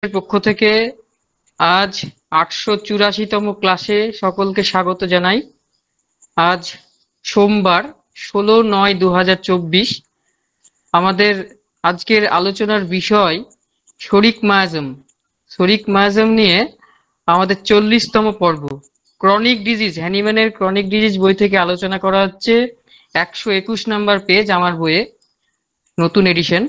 পক্ষ থেকে আজ 884তম ক্লাসে সকলকে স্বাগত জানাই। আজ সোমবার 16/9/2024। আমাদের আজকের আলোচনার বিষয় শরিক মায়াজম। শরিক মায়াজম নিয়ে আমাদের 40তম পর্ব। ক্রনিক ডিজিজ, হ্যানিম্যানের ক্রনিক ডিজিজ বই থেকে আলোচনা করা হচ্ছে। 121 নাম্বার পেজ আমার বইয়ে, নতুন এডিশন।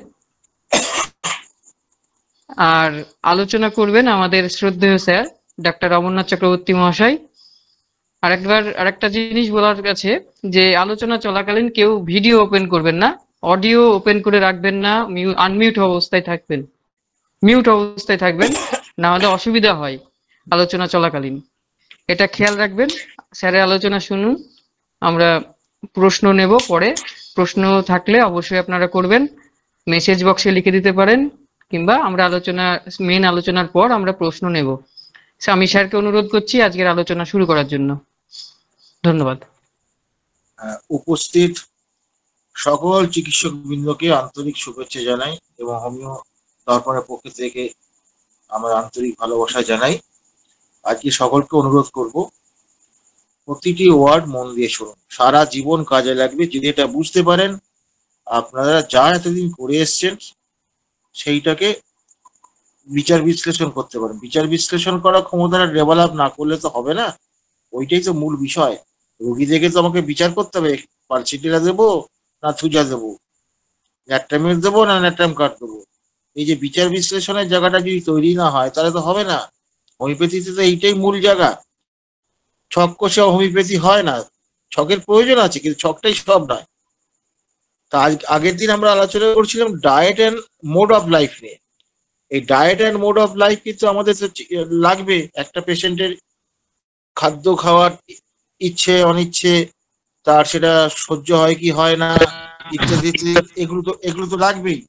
আর আলোচনা করবেন আমাদের শ্রদ্ধেয় স্যার ডাক্তার অমরনাথ চক্রবর্তী মহাশয়। আরেকটা জিনিস বলার আছে যে আলোচনা চলাকালীন কেউ ভিডিও ওপেন করবেন না, অডিও ওপেন করে রাখবেন না, আনমিউট অবস্থায় থাকবেন, মিউট অবস্থায় থাকবেন, না হলে অসুবিধা হয় আলোচনা চলাকালীন। এটা খেয়াল রাখবেন। স্যারের আলোচনা শুনুন, আমরা প্রশ্ন নেব পরে। প্রশ্ন থাকলে অবশ্যই আপনারা করবেন, মেসেজ বক্সে লিখে দিতে পারেন, কিংবা আমরা মেন আলোচনার পর আমরা প্রশ্ন নেব। আমি স্যারকে অনুরোধ করছি আজকের আলোচনা শুরু করার জন্য। ধন্যবাদ। উপস্থিত সকল চিকিৎসক বৃন্দকে আন্তরিক শুভেচ্ছা জানাই এবং হোমিও দর্পণের পক্ষ থেকে আমার আন্তরিক ভালোবাসা জানাই। আজকে সকলকে অনুরোধ করব, প্রতিটি ওয়ার্ড মন দিয়ে শুনুন, সারা জীবন কাজে লাগবে। যদি এটা বুঝতে পারেন, আপনারা যা এতদিন করে এসছেন সেইটাকে বিচার বিশ্লেষণ করতে পারেন। বিচার বিশ্লেষণ করার ক্ষমতাটা ডেভেলপ না করলে তো হবে না। ওইটাই তো মূল বিষয়। রোগী দেখে তো আমাকে বিচার করতে হবে, পালসিটিরা দেবো না থুজা দেবো, ন্যাট্রামির দেবো না ন্যাট্রাম কার্ড দেবো। এই যে বিচার বিশ্লেষণের জায়গাটা যদি তৈরি না হয় তাহলে তো হবে না। হোমিওপ্যাথিতে তো এইটাই মূল জায়গা। ছক কষে হোমিওপ্যাথি হয় না, ছকের প্রয়োজন আছে কিন্তু ছকটাই সব নয়। তা আগের দিন আমরা আলোচনা করছিলাম diet and mode of life নিয়ে। এই diet and mode of life কিন্তু আমাদের তো লাগবে। একটা পেশেন্টের খাদ্য খাওয়ার ইচ্ছে অনিচ্ছে, তার সেটা সহ্য হয় কি হয় না ইত্যাদি, এগুলো তো লাগবেই।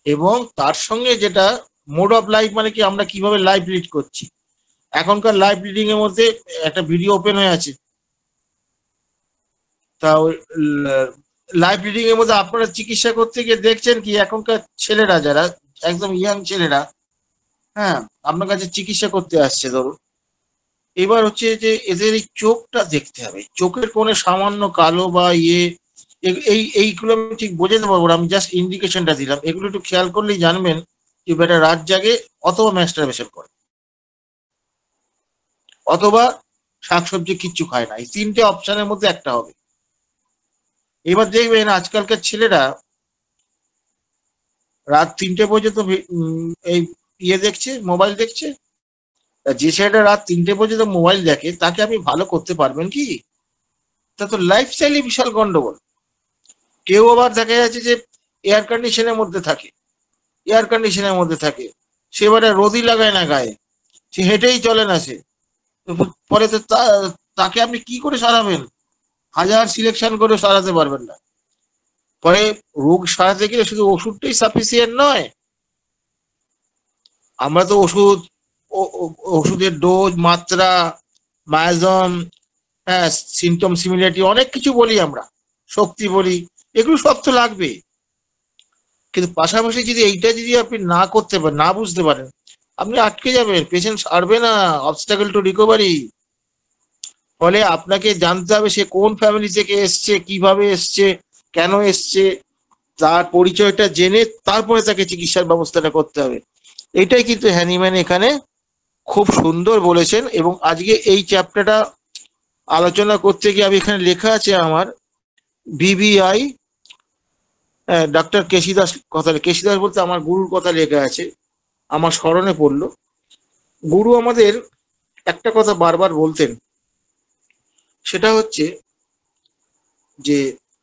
এবং তার সঙ্গে যেটা মোড অফ লাইফ, মানে কি আমরা কিভাবে লাইফ লিড করছি। এখনকার লাইফ লিডিং এর মধ্যে একটা ভিডিও ওপেন হয়ে আছে, তা লাইফ লিডিং এর মধ্যে আপনারা চিকিৎসা করতে গিয়ে দেখছেন কি এখনকার ছেলেরা, যারা একদম ইয়াং ছেলেরা, হ্যাঁ, আপনার কাছে চিকিৎসা করতে আসছে ধরুন, এবার হচ্ছে যে এদের এই চোখটা দেখতে হবে। চোখের কোণে সামান্য কালো বা এইগুলো আমি ঠিক বোঝাতে পারবো না, আমি জাস্ট ইন্ডিকেশনটা দিলাম। এগুলো একটু খেয়াল করলেই জানবেন যে বেটা রাত জাগে অথবা ম্যাস্টারবেশন করে অথবা শাকসবজি কিচ্ছু খায় না। এই তিনটে অপশনের মধ্যে একটা হবে। এবার দেখবেন আজকালকার ছেলেরা রাত 3টে পর্যন্ত এই দেখছে, মোবাইল দেখছে। যে ছেলেটা রাত 3টে পর্যন্ত মোবাইল দেখে তাকে আপনি ভালো করতে পারবেন কি? তা তো লাইফস্টাইলে বিশাল গন্ডগোল। কেউ আবার দেখা যাচ্ছে যে এয়ার কন্ডিশনের মধ্যে থাকে, সে এবারে রোদই লাগায় না গায়ে, সে হেঁটেই চলে না। সে পরে তো তাকে আপনি কি করে সারাবেন? হাজার সিলেকশন করে সারাতে পারবেন না। পরে রোগ সারাতে গেলে শুধু ওষুধটাই সাফিসিয়েন্ট নয়, আমরা তো ওষুধের ডোজ, মাত্রা, মায়াজম, হ্যাঁ, সিমটম সিমিলারিটি, অনেক কিছু বলি আমরা, শক্তি বলি, এগুলো সব তো লাগবে। কিন্তু পাশাপাশি যদি এইটা যদি আপনি না করতে পারেন, না বুঝতে পারেন, আপনি আটকে যাবেন, পেশেন্ট সারবে না, অবস্টাকল টু রিকভারি। ফলে আপনাকে জানতে হবে সে কোন ফ্যামিলি থেকে এসছে, কিভাবে এসছে, কেন এসছে, তার পরিচয়টা জেনে তারপরে তাকে চিকিৎসার ব্যবস্থাটা করতে হবে। এটাই কিন্তু হ্যানিম্যান এখানে খুব সুন্দর বলেছেন। এবং আজকে এই চ্যাপ্টারটা আলোচনা করতে গিয়ে আমি এখানে লেখা আছে আমার বিবিআই ডক্টর কেশি দাস কথা, কেশি দাস বলতে আমার গুরুর কথা লেখা আছে, আমার স্মরণে পড়লো। গুরু আমাদের একটা কথা বারবার বলতেন, সেটা হচ্ছে যে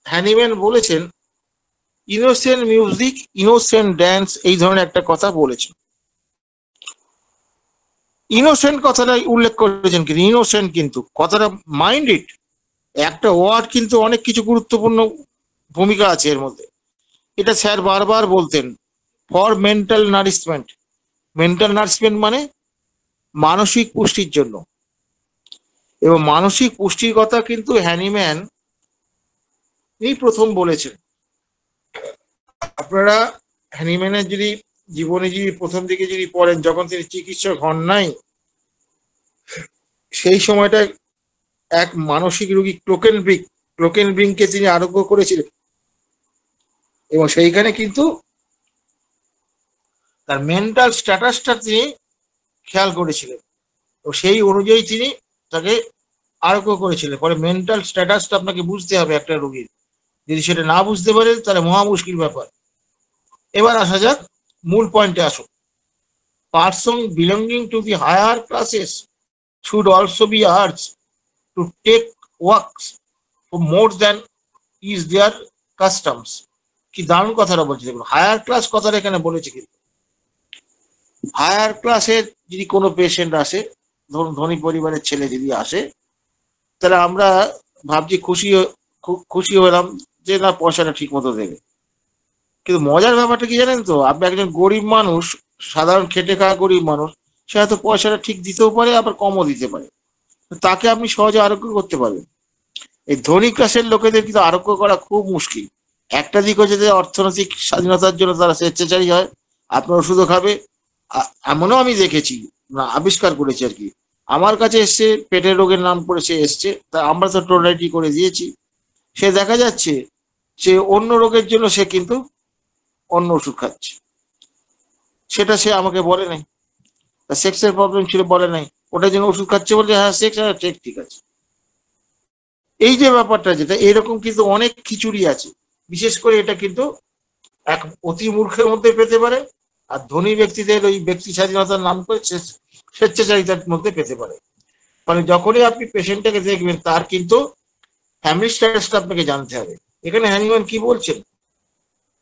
হ্যানিম্যান বলেছেন ইনোসেন্ট মিউজিক, ইনোসেন্ট ড্যান্স, এই ধরনের একটা কথা বলেছেন। ইনোসেন্ট কথাটা উল্লেখ করেছেন, কিন্তু ইনোসেন্ট কিন্তু কথাটা মাইন্ডেড একটা ওয়ার্ড, কিন্তু অনেক কিছু গুরুত্বপূর্ণ ভূমিকা আছে এর মধ্যে। এটা স্যার বারবার বলতেন, for mental nourishment. Mental nourishment মানে মানসিক পুষ্টির জন্য। এবং মানসিক পুষ্টির কথা কিন্তু হ্যানিম্যান এই প্রথম বলেছেন। আপনারা হ্যানিম্যানের যদি জীবনে যদি প্রথম দিকে যদি পড়েন, যখন তিনি চিকিৎসক হন নাই, সেই সময়টা এক মানসিক রোগী ক্লোকেনব্রিংকে তিনি আরোগ্য করেছিলেন, এবং সেইখানে কিন্তু তার মেন্টাল স্ট্যাটাসটা তিনি খেয়াল করেছিলেন, তো সেই অনুযায়ী তিনি তাকে আরোগ্য করেছিলেন। পরে মেন্টাল স্ট্যাটাসটা আপনাকে বুঝতে হবে একটা রোগীর, যদি সেটা না বুঝতে পারে তাহলে মহা মুশকিল ব্যাপার। এবার আসা যাক মূল পয়েন্টে আসুন। Person belonging to the higher classes should also be urged to take works for more than is their customs. কি দারুণ কথাটা বলছে দেখুন, হায়ার ক্লাস কথাটা এখানে বলেছে। কিন্তু হায়ার ক্লাসের যদি কোনো পেশেন্ট আসে, ধরুন ধনী পরিবারের ছেলে যদি আসে, তাহলে আমরা ভাবছি খুশি হলাম যে না পয়সাটা ঠিক মতো দেবে। কিন্তু মজার ব্যাপারটা কি জানেন তো, আপনি একজন গরিব মানুষ, সাধারণ খেটে খাওয়া গরিব মানুষ, সে হয়তো পয়সাটা ঠিক দিতেও পারে, আবার কমও দিতে পারে, তাকে আপনি সহজে আরোগ্য করতে পারবেন। এই ধনী ক্লাসের লোকেদের কিন্তু আরোগ্য করা খুব মুশকিল। একটা দিক হচ্ছে যে অর্থনৈতিক স্বাধীনতার জন্য তারা স্বেচ্ছাচারী হয়, আপনার ওষুধও খাবে। এমনও আমি দেখেছি, না আবিষ্কার করেছি আর কি, আমার কাছে এসছে, পেটের রোগের নাম করে সে এসছে, তা আমরা তো টোটালিটি করে দিয়েছি। সে দেখা যাচ্ছে সে অন্য রোগের জন্য সে কিন্তু অন্য ওষুধ খাচ্ছে, সেটা সে আমাকে বলে নাই। তার সেক্সের প্রবলেম ছিল বলে নাই, ওটার জন্য ওষুধ খাচ্ছে বলছে হ্যাঁ সেক্স, হ্যাঁ ঠিক আছে। এই যে ব্যাপারটা যেটা, এরকম কিন্তু অনেক খিচুড়ি আছে। বিশেষ করে এটা কিন্তু এক অতি মূর্খের মধ্যে পেতে পারে, আর ধনী ব্যক্তিদের ওই ব্যক্তি স্বাধীনতার নাম করে স্বেচ্ছাচারিতার মধ্যে পেতে পারে। মানে যখনই আপনি পেশেন্টটাকে দেখবেন, তার কিন্তু ফ্যামিলি স্ট্যাটাসটা আপনাকে জানতে হবে। এখানে হ্যানিম্যান কি বলছেন,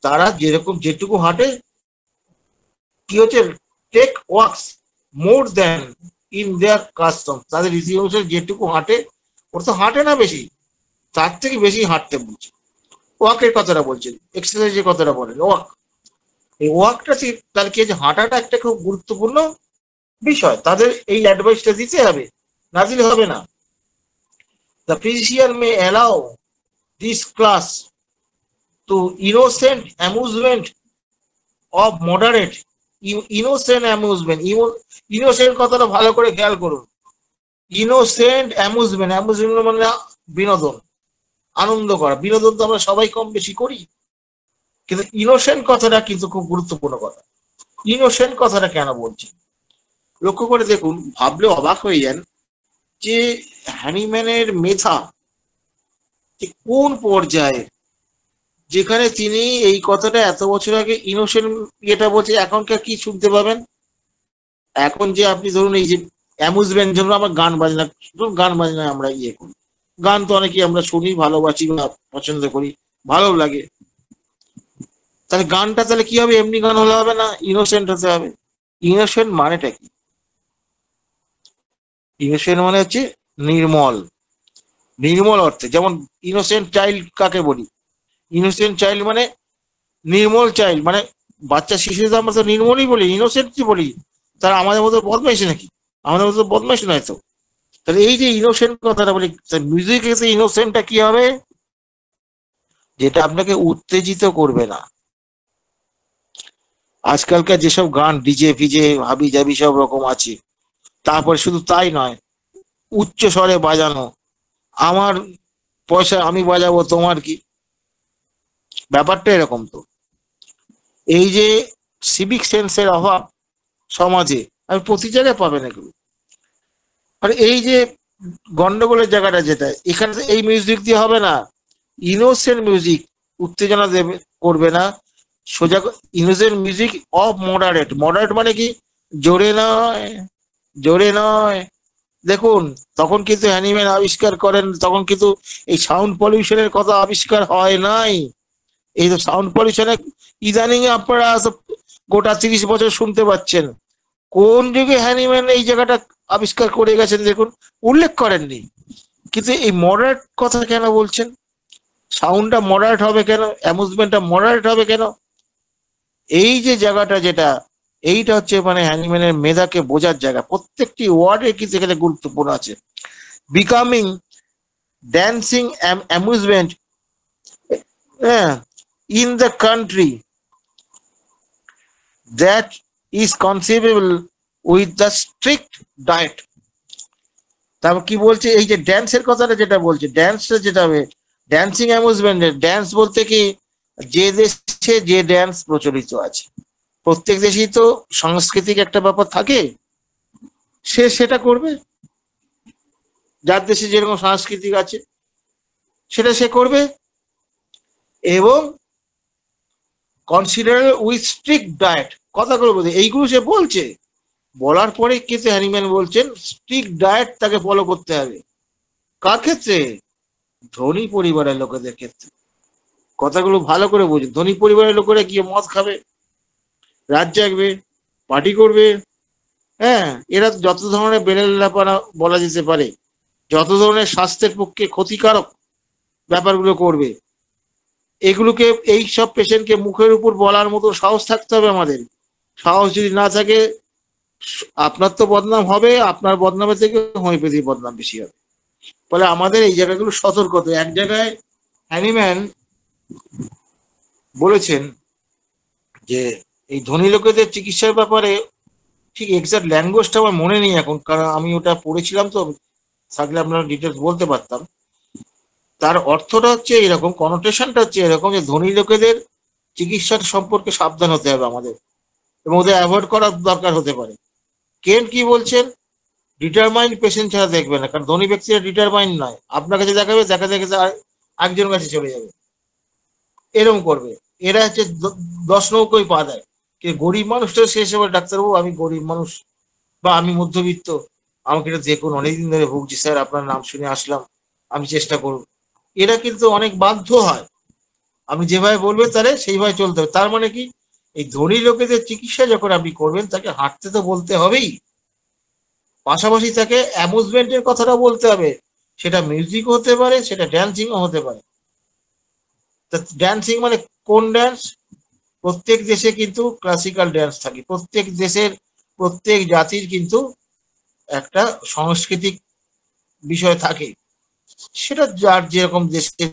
তারা যেরকম যেটুকু হাঁটে, কি হচ্ছে, take works more than in their custom, তাদের রীতি অনুসারে যেটুকু হাঁটে, ওর তো হাঁটে না বেশি, তার থেকে বেশি হাঁটতে বলছে। ওয়াকের কথাটা বলছেন, এক্সারসাইজের কথাটা বলেন, ওয়াক। এই ওয়াকটা তার কি, হাঁটাটা একটা খুব গুরুত্বপূর্ণ বিষয়, তাদের এই অ্যাডভাইসটা দিতে হবে, না দিলে হবে না। The physician may allow this class to innocent amusement of moderate, innocent amusement, innocent কথাটা ভালো করে খেয়াল করুন। ইনোসেন্ট অ্যামুজমেন্ট, অ্যামুজমেন্ট মানে বিনোদন, আনন্দ করা। বিনোদন তো আমরা সবাই কম বেশি করি, কিন্তু ইনোসেন্ট কথাটা কিন্তু খুব গুরুত্বপূর্ণ কথা। ইনোসেন্ট কথাটা কেন বলছি লক্ষ্য করে দেখুন, ভাবলে অবাক হয়ে যান যে হ্যানিম্যানের মেধা কোন পর্যায়ে, যেখানে তিনি এই কথাটা এত বছর আগে ইনোসেন্ট এটা বলছে। এখনকার কি শুনতে পাবেন, এখন যে আপনি ধরুন এই যে অ্যামুজমেন্ট, ধরুন আমার গান বাজনা, ধরুন গান বাজনা আমরা করি, গান তো অনেকেই আমরা শুনি, ভালোবাসি বা পছন্দ করি, ভালো লাগে। তাহলে গানটা তাহলে কি হবে, এমনি গান হলে হবে না, ইনোসেন্ট হতে হবে। ইনোসেন্ট মানেটা কি, ইনোসেন্ট মানে হচ্ছে নির্মল, নির্মল অর্থে। যেমন ইনোসেন্ট চাইল্ড কাকে বলি, ইনোসেন্ট চাইল্ড মানে নির্মল চাইল্ড, মানে বাচ্চা শিশুদের আমরা তো নির্মলই বলি, ইনোসেন্ট কি বলি, তারা আমাদের মতো বদমাইশি নাকি, আমাদের মতো বদমাইশ নয় তো। তাহলে এই যে ইনোসেন্ট কথাটা বলি, মিউজিক এসে ইনোসেন্টটা কি হবে, যেটা আপনাকে উত্তেজিত করবে না। আজকালকার যেসব গান ডিজে ফিজে হাবি জাবি সব রকম আছে, তারপরে শুধু তাই নয়, উচ্চ স্বরে বাজানো, আমার পয়সা আমি বাজাবো তোমার কি, ব্যাপারটা এরকম। তো এই যে সিভিক সেন্সের অভাব সমাজে, আর প্রতি জায়গায় পাবেন এগুলো। আর এই যে গন্ডগোলের জায়গাটা যেটা, এখানে এই মিউজিক দিয়ে হবে না, ইনোসেন্ট মিউজিক, উত্তেজনা দেবে করবে না, সোজা innocent music of moderate. Moderate মানে কি, জোরে নয়, জোরে নয়। দেখুন তখন কিন্তু হ্যানিম্যান আবিষ্কার করেন, তখন কিন্তু এই সাউন্ড পলিউশনের কথা আবিষ্কার হয় নাই। এই তো সাউন্ড পলিউশনে ইদানিং আপনারা গোটা 30 বছর শুনতে পাচ্ছেন। কোন যুগে হ্যানিম্যান এই জায়গাটা আবিষ্কার করে গেছেন দেখুন, উল্লেখ করেননি। কিন্তু এই মডারেট কথা কেন বলছেন, সাউন্ডটা মডারেট হবে কেন, অ্যামুজমেন্টটা মডারেট হবে কেন, এই যে জায়গাটা যেটা, এইটা হচ্ছে মানে হ্যানিম্যানের মেধাকে বোঝার জায়গা। প্রত্যেকটি ওয়ার্ডে কিন্তু এখানে গুরুত্বপূর্ণ আছে। Becoming dancing amusement in the country that is conceivable with the strict diet. তারপর কি বলছে, এই যে ড্যান্সের কথাটা যেটা বলছে, ড্যান্সটা যেটা হবে ড্যান্সিং অ্যামিউজমেন্ট, ড্যান্স বলতে কি যে দেশে যে ড্যান্স প্রচলিত আছে, প্রত্যেক দেশেই তো সাংস্কৃতিক একটা ব্যাপার থাকে, সে সেটা করবে, যার দেশে যেরকম সাংস্কৃতিক আছে সেটা সে করবে, এবং কনসিডার উইথ স্ট্রিক্ট ডায়েট, কথাগুলো বলছে এইগুলো সে বলছে, বলার পরে কিন্তু হ্যানিম্যান বলছেন স্ট্রিক্ট ডায়েট তাকে ফলো করতে হবে। কার ক্ষেত্রে? ধনী পরিবারের লোকেদের ক্ষেত্রে। কথাগুলো ভালো করে বুঝুন। ধনী পরিবারের লোকেরা গিয়ে মদ খাবে, রাত জাগবে, পার্টি করবে, হ্যাঁ, এরা যত ধরনের বেলেলাপানা বলা যেতে পারে, যত ধরনের স্বাস্থ্যের পক্ষে ক্ষতিকারক ব্যাপারগুলো করবে, এগুলোকে এই সব পেশেন্টকে মুখের উপর বলার মতো সাহস থাকতে হবে আমাদের। সাহস যদি না থাকে, আপনার তো বদনাম হবে, আপনার বদনামের থেকে হোমিওপ্যাথির বদনাম বেশি হবে। ফলে আমাদের এই জায়গাগুলো সতর্ক হতে। এক জায়গায় হ্যানিম্যান বলেছেন যে এই ধনী লোকেদের চিকিৎসার ব্যাপারে, ঠিক এক্সাক্ট ল্যাঙ্গুয়েজটা আমার মনে নেই এখন, কারণ আমি ওটা পড়েছিলাম, তো থাকলে আপনারা ডিটেলস বলতে পারতাম। তার অর্থটা হচ্ছে এরকম, কনোটেশনটা হচ্ছে এরকম যে ধনী লোকেদের চিকিৎসার সম্পর্কে সাবধান হতে হবে আমাদের, এবং ওদের অ্যাভয়েড করার দরকার হতে পারে। কেন কি বলছেন? ডিটারমাইন্ড পেশেন্ট ছাড়া দেখবে না, কারণ ধনী ব্যক্তিরা ডিটারমাইন্ড নয়, আপনার কাছে দেখাবে, দেখা দেখে একজন কাছে চলে যাবে, এরকম করবে। এরা হচ্ছে 10 নৌকোই পা দেয়। গরিব মানুষটা শেষ হবে, ডাক্তারবাবু আমি গরিব মানুষ বা আমি মধ্যবিত্ত, আমাকে এটা দেখুন, অনেকদিন ধরে ভুগছি স্যার, আপনার নাম শুনে আসলাম, আমি চেষ্টা করব। এরা কিন্তু অনেক বাধ্য হয়, আপনি যেভাবে বলবেন তাহলে সেইভাবে চলতে হবে। তার মানে কি, এই ধনী লোকেদের চিকিৎসা যখন আপনি করবেন, তাকে হাঁটতে তো বলতে হবেই, পাশাপাশি তাকে অ্যামুজমেন্টের কথাটা বলতে হবে। সেটা মিউজিক হতে পারে, সেটা ড্যান্সিংও হতে পারে। ড্যান্সিং মানে কোন ড্যান্স? প্রত্যেক দেশে কিন্তু ক্লাসিক্যাল ড্যান্স থাকে, প্রত্যেক দেশের প্রত্যেক জাতির কিন্তু একটা সাংস্কৃতিক বিষয় থাকে, সেটা যার যেরকম দেশে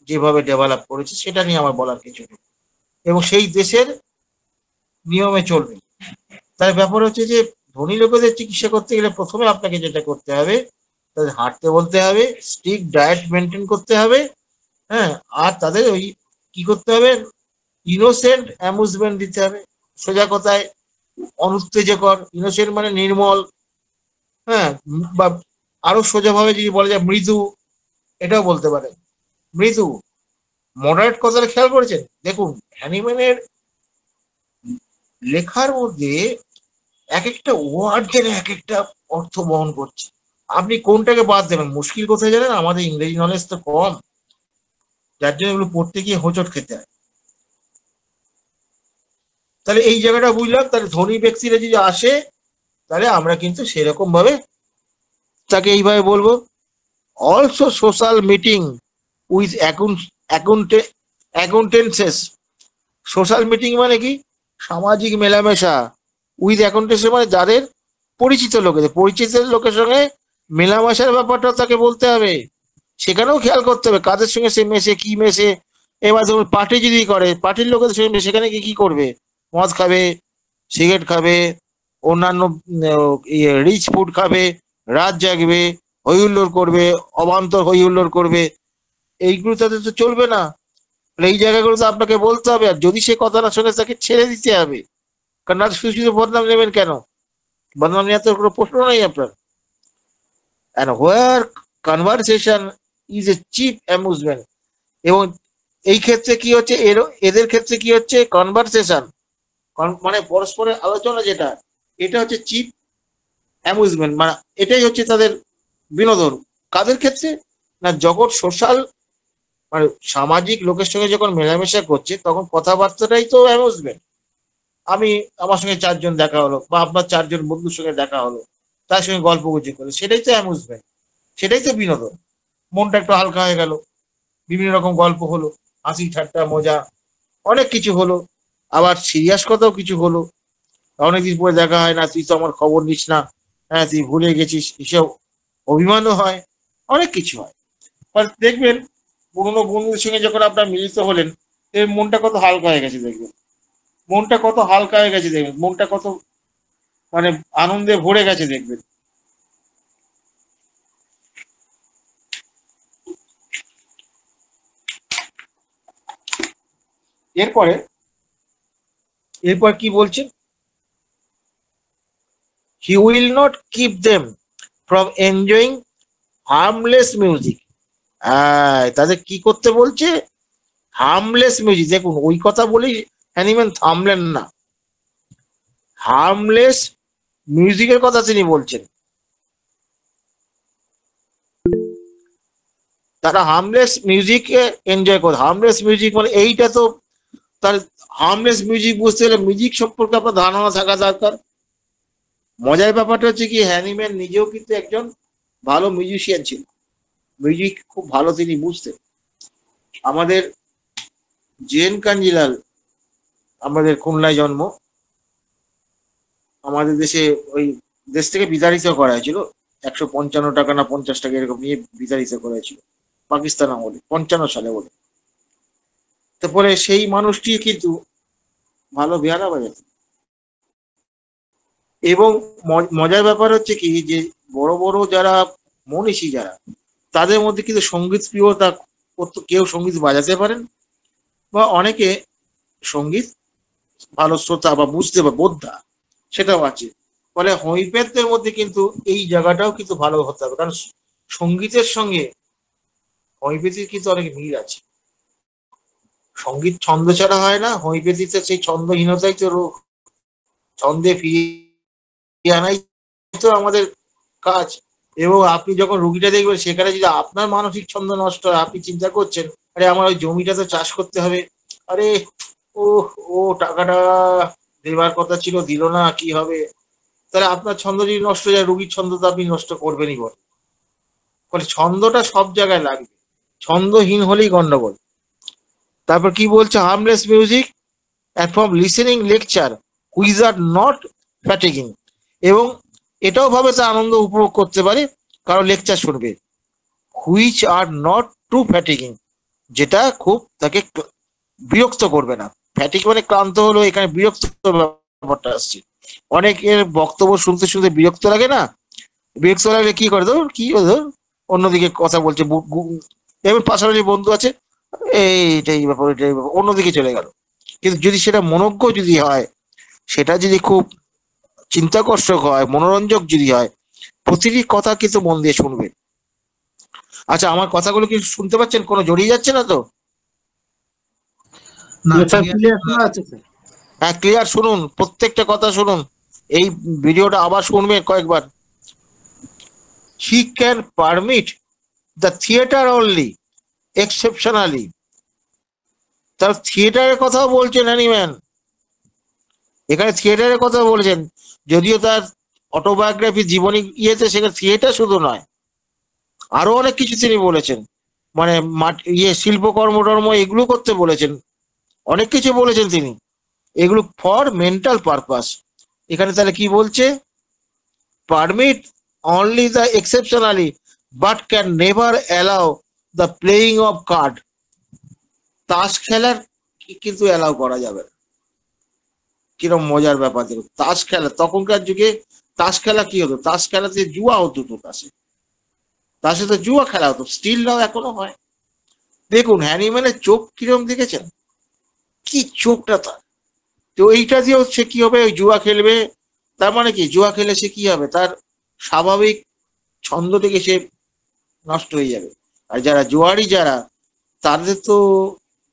যেভাবে ডেভেলপ করেছে সেটা নিয়ে আমার বলার কিছু নেই, এবং সেই দেশের নিয়মে চলবে। তার ব্যাপার হচ্ছে যে ধনী লোকেদের চিকিৎসা করতে গেলে প্রথমে আপনাকে যেটা করতে হবে, তাদের হাঁটতে বলতে হবে, স্ট্রিক্ট ডায়েট মেনটেন করতে হবে, হ্যাঁ, আর তাদের ওই কি করতে হবে, ইনোসেন্ট অ্যামুজমেন্ট দিতে হবে। সোজা কথায় অনুত্তেজকর, ইনোসেন্ট মানে নির্মল, হ্যাঁ, বা আরো সোজাভাবে যদি বলা যায় মৃদু, এটাও বলতে পারেন। মৃদু, মডারেট কথাটা খেয়াল করেছেন? দেখুন হ্যানিম্যানের লেখার মধ্যে এক একটা ওয়ার্ড যেন এক একটা অর্থ বহন করছে, আপনি কোনটাকে বাদ দেবেন? মুশকিল কোথায় জানেন? আমাদের ইংরেজি নলেজ তো কম, যার জন্য এগুলো পড়তে গিয়ে হোঁচট খেতে হয়। তাহলে এই জায়গাটা বুঝলাম। তাহলে ধনী ব্যক্তিরা যদি আসে, তাহলে আমরা কিন্তু সেরকম ভাবে তাকে এইভাবে বলবো। Also social meeting with acquaintances. Social meeting মানে কি? সামাজিক মেলামেশা। উইথ অ্যাকাউন্টেন্সেস মানে যাদের পরিচিত লোকেদের, পরিচিত লোকের সঙ্গে মেলামেশার ব্যাপারটা তাকে বলতে হবে। সেখানেও খেয়াল করতে হবে কাদের সঙ্গে সে মেশে, কি মেশে। এবার ধরুন পার্টি যদি করে, পার্টির লোকেদের সঙ্গে সেখানে কি করবে? মদ খাবে, সিগারেট খাবে, অন্যান্য রিচ ফুড খাবে, রাত জাগবে, হই হুল্লোড় করবে, অবান্তর হই হুল্লোড় করবে, এইগুলো তাদের তো চলবে না। এই জায়গাগুলো তো আপনাকে বলতে হবে, আর যদি সে কথা না শোনে তাকে ছেড়ে দিতে হবে, কারণ না শুধু শুধু বদনাম নেবেন কেন? বদনাম নেওয়ার তো কোনো প্রশ্ন নেই আপনার। and where conversation is a cheap amusement, এবং এই ক্ষেত্রে কি হচ্ছে, এদের ক্ষেত্রে কি হচ্ছে, কনভারসেশন মানে পরস্পরের আলোচনা, যেটা এটা হচ্ছে চিপ অ্যামুজমেন্ট, মানে এটাই হচ্ছে তাদের বিনোদন। কাদের ক্ষেত্রে? না, যখন সোশ্যাল মানে সামাজিক লোকের সঙ্গে যখন মেলামেশা করছে, তখন কথাবার্তাটাই তো অ্যামুজমেন্ট। আমার সঙ্গে 4 জন দেখা হলো, বা আপনার 4 জন বন্ধুর সঙ্গে দেখা হলো, তার সঙ্গে গল্প গুজব করে, সেটাই তো অ্যামুজমেন্ট, সেটাই তো বিনোদন। মনটা একটু হালকা হয়ে গেল, বিভিন্ন রকম গল্প হলো, হাসি ঠাট্টা মজা অনেক কিছু হলো, আবার সিরিয়াস কথাও কিছু হলো। অনেকদিন পরে দেখা হয় না, তুই তো আমার খবর নিস না, হ্যাঁ তুই ভুলে গেছিস, এসব অভিমানও হয়, অনেক কিছু হয়। দেখবেন পুরোনো বন্ধুদের সঙ্গে যখন আপনার মিলিত হলেন, এর মনটা কত হালকা হয়ে গেছে দেখবেন। মনটা কত হালকা হয়ে গেছে দেখবেন, মনটা কত মানে আনন্দে ভরে গেছে দেখবেন। এরপর কি বলছেন, he will not keep them from enjoying harmless music. তাদের কি করতে বলছে, হার্মলেস মিউজিক। দেখুন ওই কথা বলেই হ্যানিম্যান থামলেন না, হার্মলেস মিউজিকের কথা তিনি বলছেন। তারা হার্মলেস মিউজিককে এনজয় করে। হার্মলেস মিউজিক মানে এইটা তো, তার হার্মলেস মিউজিক বুঝতে গেলে মিউজিক সম্পর্কে আপনার ধারণা থাকা দরকার। মজার ব্যাপারটা হচ্ছে কি, হ্যানিম্যান নিজেও কিন্তু একজন ভালো মিউজিশিয়ান ছিল, মিউজিক খুব ভালো তিনি বুঝতেন। আমাদের জেন কাঞ্জিলাল, আমাদের খুলনায় জন্ম, আমাদের দেশে ওই দেশ থেকে বিতাড়িত করা হয়েছিল, 155 টাকা না 50 টাকা এরকম নিয়ে বিতাড়িত করা হয়েছিল পাকিস্তান আমলে 55 সালে বলে। তারপরে সেই মানুষটি কিন্তু ভালো বেহারা বাজাতেন। এবং মজার ব্যাপার হচ্ছে কি, যে বড় বড় যারা মনীষী যারা, তাদের মধ্যে কিন্তু সঙ্গীত প্রিয়তা, কেউ সঙ্গীত বাজাতে পারেন বা অনেকে সঙ্গীত ভালো শ্রোতা বা বুঝতে বা বোদ্ধা সেটাও আছে। ফলে হোমিওপ্যাথদের মধ্যে কিন্তু এই জায়গাটাও কিন্তু ভালো হতে হবে, কারণ সঙ্গীতের সঙ্গে হোমিওপ্যাথির কিন্তু অনেক মিল আছে। সঙ্গীত ছন্দ ছাড়া হয় না, হোমিওপ্যাথিতে সেই ছন্দহীনতাই তো রোগ, ছন্দে ফিরিয়ে আনাই তো আমাদের কাজ। এবং আপনি যখন রুগীটা দেখবেন, সেখানে যদি আপনার মানসিক ছন্দ নষ্ট হয়, আপনি চিন্তা করছেন আরে আমার ওই জমিটা তো চাষ করতে হবে, আরে ও ও টাকাটা দেবার কথা ছিল দিল না, কি হবে। তাহলে আপনার ছন্দ যদি নষ্ট হয়ে যায়, রুগীর ছন্দ তো আপনি নষ্ট করবেনই বল। ফলে ছন্দটা সব জায়গায় লাগবে, ছন্দহীন হলেই গন্ডগোল। তারপর কি বলছে, harmless music and from listening lecture which are not fatiguing। এবং এটাও ভাবে তা আনন্দ উপভোগ করতে পারে কারণ লেকচার শুনবে, which are not too fatiguing, যেটা খুব তাকে বিরক্ত করবে না। ফ্যাটিক মানে ক্লান্ত হলো, এখানে বিরক্ত ব্যাপারটা আসছে। অনেকের বক্তব্য শুনতে শুনতে বিরক্ত লাগে না, বিরক্ত লাগলে কি করে, ধর কি ধর অন্যদিকে কথা বলছে, এবার পাশাপাশি বন্ধু আছে, এইটাই ব্যাপার এটাই ব্যাপার, অন্যদিকে চলে গেল। কিন্তু যদি সেটা মনোজ্ঞ যদি হয়, সেটা যদি খুব চিন্তাকর্ষক হয়, মনোরঞ্জক যদি হয়, প্রতিটি কথা কিন্তু মন দিয়ে শুনবে। আচ্ছা, আমার কথাগুলো কি শুনতে পাচ্ছেন? কোনো জড়িয়ে যাচ্ছে না তো? হ্যাঁ, ক্লিয়ার শুনুন, প্রত্যেকটা কথা শুনুন, এই ভিডিওটা আবার শুনবেন কয়েকবার। He can permit the theater only exceptionally। তার থিয়েটারের কথাও বলছেন হ্যানিম্যান, এখানে থিয়েটারের কথা বলছেন। যদিও তার অটোবায়োগ্রাফি জীবনী ইয়েতে সেখানে থিয়েটার শুধু নয়, আরো অনেক কিছু তিনি বলেছেন, মানে শিল্পকর্ম টর্ম এগুলো করতে বলেছেন, অনেক কিছু বলেছেন তিনি, এগুলো ফর মেন্টাল পারপাস। এখানে তাহলে কি বলছে, permit only the exceptionally but can never allow the playing of card. তাস খেলার কিন্তু অ্যালাউ করা যাবে না। কিরম মজার ব্যাপার দেখুন, তাস খেলা, তখনকার যুগে তাস খেলা কি হতো, তাস খেলাতে জুয়া হতো, তো তাসে তো জুয়া খেলা হতো, স্টিল নাও এখনো হয়। দেখুন হ্যানিম্যানের চোখ কিরম দেখেছেন, কি চোখটা তার। তো এইটা দিয়েও সে কি হবে, ওই জুয়া খেলবে, তার মানে কি জুয়া খেলে সে কি হবে, তার স্বাভাবিক ছন্দ থেকে সে নষ্ট হয়ে যাবে। আর যারা জুয়ারি যারা, তাদের তো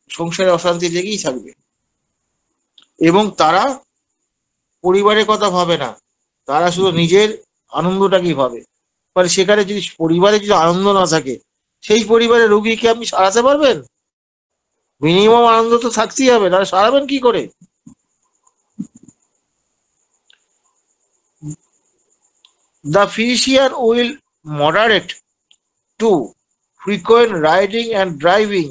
সংসারে অশান্তি লেগেই থাকবে, এবং তারা পরিবারের কথা ভাবে না, তারা শুধু নিজের আনন্দটাকেই ভাবে। ফলে সেখানে যদি পরিবারে যদি আনন্দ না থাকে, সেই পরিবারের রুগীকে আপনি সারাতে পারবেন? মিনিমাম আনন্দ তো থাকতেই হবে, তাহলে সারাবেন কি করে? The physician will moderate to frequent riding and driving।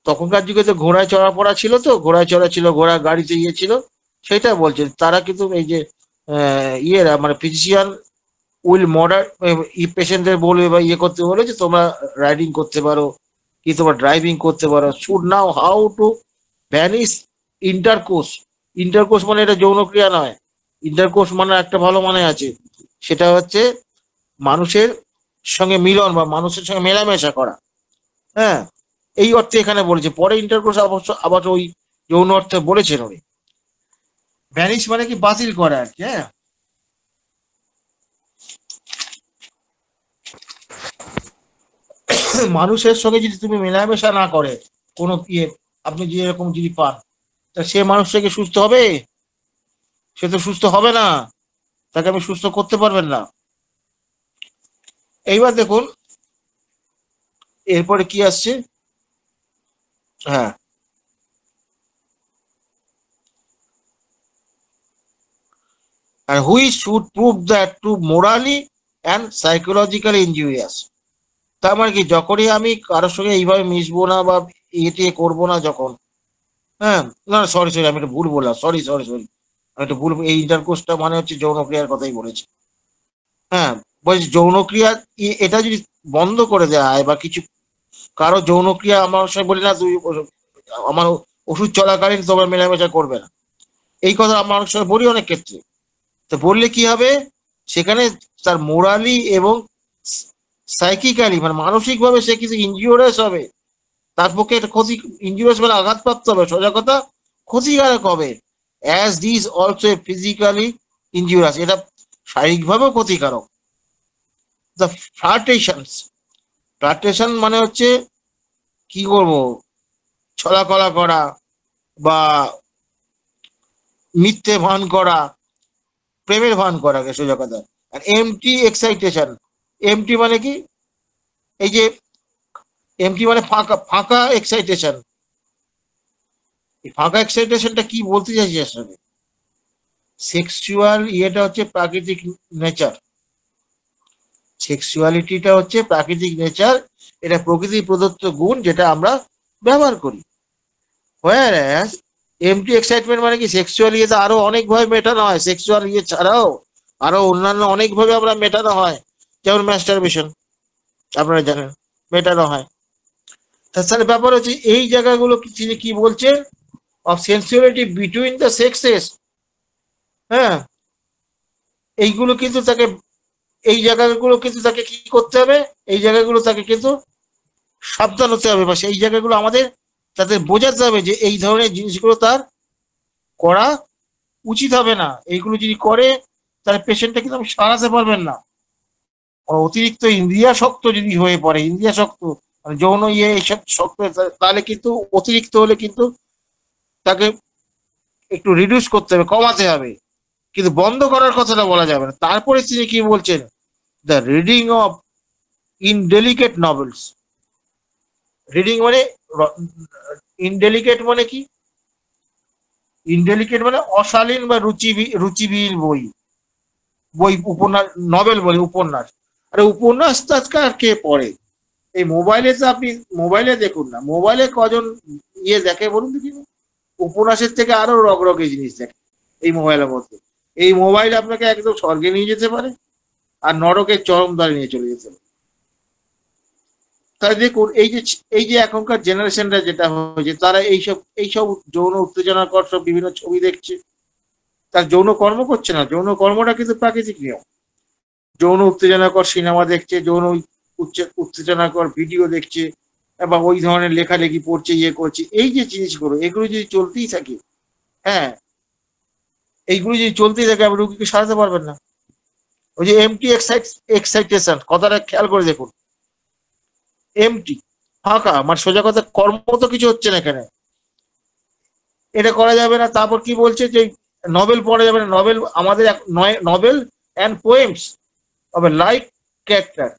তখনকার যুগে তো ঘোড়ায় চড়া পড়া ছিল, তো ঘোড়ায় চড়া ছিল, ঘোড়া গাড়িতে ছিল, সেটা বলছেন। তারা কিন্তু এই যে ইয়েরা মানে ফিজিশিয়ান উইল মডার পেশেন্টদের বলবে বা ইয়ে করতে বলে যে তোমরা রাইডিং করতে পারো কি তোমরা ড্রাইভিং করতে পারো, should now how to vanish intercourse intercourse মানে এটা যৌনক্রিয়া নয়। ইন্টারকোর্স মানে একটা ভালো মানে আছে, সেটা হচ্ছে মানুষের সঙ্গে মিলন বা মানুষের সঙ্গে মেলামেশা করা। হ্যাঁ, এই অর্থে এখানে বলেছে। পরে ইন্টারকোর্স অবশ্য আবার ওই যৌন অর্থে বলেছেন উনি। ভ্যানিশ মানে কি বাতিল করা আর কি। হ্যাঁ, মানুষের সঙ্গে যদি তুমি মেলামেশা না করে কোনো ইয়ে, আপনি যে এরকম যদি পান, তা সে মানুষটাকে সুস্থ হবে? সে তো সুস্থ হবে না, তাকে আপনি সুস্থ করতে পারবেন না। এইবার দেখুন এরপরে কি আসছে। হ্যাঁ, and which should prove that to morally and psychologically injurious। তার মানে কি, যখনই আমি কারোর সঙ্গে এইভাবে মিশবো না বা ইয়ে করবো না যখন, হ্যাঁ, না সরি সরি, আমি একটা ভুল বললাম, সরি সরি সরি, আমি একটা ভুল, এই ইন্টারকোর্সটা মানে হচ্ছে যৌনক্রিয়ার কথাই বলেছি। হ্যাঁ, বলছি যৌনক্রিয়া এটা যদি বন্ধ করে দেওয়া হয় বা কিছু কারো যৌনক্রিয়া, আমার সঙ্গে বলি না তুই আমার ওষুধ চলাকালীন তোমার মেলামেশা করবে না, এই কথা আমরা অনেক সময় বলি অনেক ক্ষেত্রে। তো বললে কি হবে, সেখানে তার মোরালি এবং সাইকিক্যালি মানে মানসিকভাবে সে কিছু ইনজিউরিয়াস হবে, তার পক্ষে একটা ক্ষতি, ইনজিউরিয়াস মানে আঘাতপ্রাপ্ত হবে, সোজা কথা ক্ষতিকারক হবে। অ্যাজ দিস অলসো ফিজিক্যালি ইনজিউরিয়াস, এটা শারীরিকভাবেও ক্ষতিকারক। দ্য ফ্লার্টেশনস, ফ্লার্টেশন মানে হচ্ছে কি করবো, ছলাকলা করা বা মিথ্যে ভান করা, প্রেমের ভান করাকে সোজা কথা। আর এমটি এক্সাইটেশন, এমটি মানে কি, এই যে এমটি মানে ফাঁকা, ফাঁকা এক্সাইটেশন। এই ফাঁকা এক্সাইটেশনটা কি বলতে চাইছি আসলে, সেক্সুয়াল ইয়েটা হচ্ছে প্রাকৃতিক নেচার, সেক্সুয়ালিটিটা হচ্ছে প্রাকৃতিক নেচার, এটা প্রকৃতি প্রদত্ত গুণ যেটা আমরা ব্যবহার করি। whereas এমটি এক্সাইটমেন্ট মানে কি, সেক্সুয়াল ইয়েতে আরো অনেকভাবে মেটানো হয়, সেক্সুয়াল ইয়ে ছাড়াও আরো অন্যান্য অনেকভাবে আমরা মেটানো হয়, যেমন ম্যাস্টারবেশন আপনারা জানেন মেটানো হয়। তাছাড়া ব্যাপার হচ্ছে এই জায়গাগুলো তিনি কি বলছেন, অফ সেন্সুয়ালিটি বিটুইন দ্য সেক্সেস। হ্যাঁ, এইগুলো কিন্তু তাকে, এই জায়গাগুলো কিন্তু তাকে কি করতে হবে, এই জায়গাগুলো তাকে কিন্তু সাবধান হতে হবে, বা সেই জায়গাগুলো আমাদের তাদের বোঝাতে হবে যে এই ধরনের জিনিসগুলো তার করা উচিত হবে না। এইগুলো যদি করে তাহলে পেশেন্টটা কিন্তু আপনি সারাতে পারবেন না। অতিরিক্ত ইন্দ্রিয়াসক্ত যদি হয়ে পড়ে, ইন্দ্রিয়াসক্ত মানে যৌন ইয়ে এইসব শক্ত, তাহলে কিন্তু অতিরিক্ত হলে কিন্তু তাকে একটু রিডিউস করতে হবে, কমাতে হবে, কিন্তু বন্ধ করার কথাটা বলা যাবে না। তারপরে তিনি কি বলছেন, the reading of indelicate novels. Reading মানে, ইনডেলিকেট মানে কি, ইনডেলিকেট মানে অশালীন বা রুচিবিহীন বই, বই উপন্যাস, নভেল বলে উপন্যাস। আরে উপন্যাস তো আজকে আর কে পড়ে, এই মোবাইলে তো আপনি মোবাইলে দেখুন না, মোবাইলে কজন ইয়ে দেখে বলুন দেখি, উপন্যাসের থেকে আরো রগরগে জিনিস দেখে এই মোবাইলের মধ্যে। এই মোবাইল আপনাকে একদম স্বর্গে নিয়ে যেতে পারে আর নরকের চরম দ্বারে নিয়ে চলে যেতে পারে। তাই দেখুন এই যে এখনকার জেনারেশনটা যেটা হয়েছে, তারা এইসব যৌন উত্তেজনাকর সব বিভিন্ন ছবি দেখছে, তার যৌন কর্ম করছে না। যৌন কর্মটা কিন্তু প্রাকৃতিক নিয়ম। যৌন উত্তেজনাকর সিনেমা দেখছে, যৌন উত্তেজনাকর ভিডিও দেখছে, বা ওই ধরনের লেখালেখি পড়ছে, ইয়ে করছে, এই যে জিনিসগুলো, এগুলো যদি চলতেই থাকে, হ্যাঁ, এইগুলো যদি চলতেই থাকে, আপনি রুগীকে সারাতে পারবেন না। ওই যে এমটি এক্সাইটেশন কথাটা খেয়াল করে দেখুন, এমটি ফাঁকা মানে সোজা কথা, কর্ম তো কিছু হচ্ছে না এখানে, এটা করা যাবে না। তারপর কি বলছে যে নভেল পড়া যাবে না, নভেল আমাদের নভেল অ্যান্ড পোয়েমস হবে লাইক ক্যারেক্টার।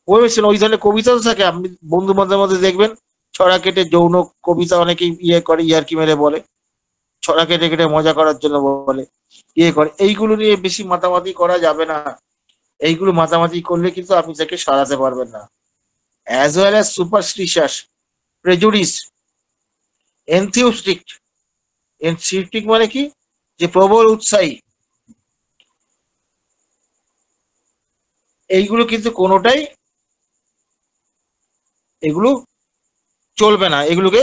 পোয়েমস ওই ধরনের কবিতা তো থাকে, আপনি বন্ধু বান্ধবের মধ্যে দেখবেন ছড়া কেটে যৌন কবিতা অনেকেই ইয়ে করে, ইয়ারকি মেরে বলে, ছড়া কেটে কেটে মজা করার জন্য বলে, ইয়ে করে। এইগুলো নিয়ে বেশি মাতামাতি করা যাবে না, এইগুলো মাতামাতি করলে কিন্তু আপনি তাকে সারাতে পারবেন না। As well as superstitious, prejudice, enthusiastic. Enthusiastic মানে কি, যে প্রবল উৎসাহী, এইগুলো কিন্তু কোনোটাই, এগুলো চলবে না, এগুলোকে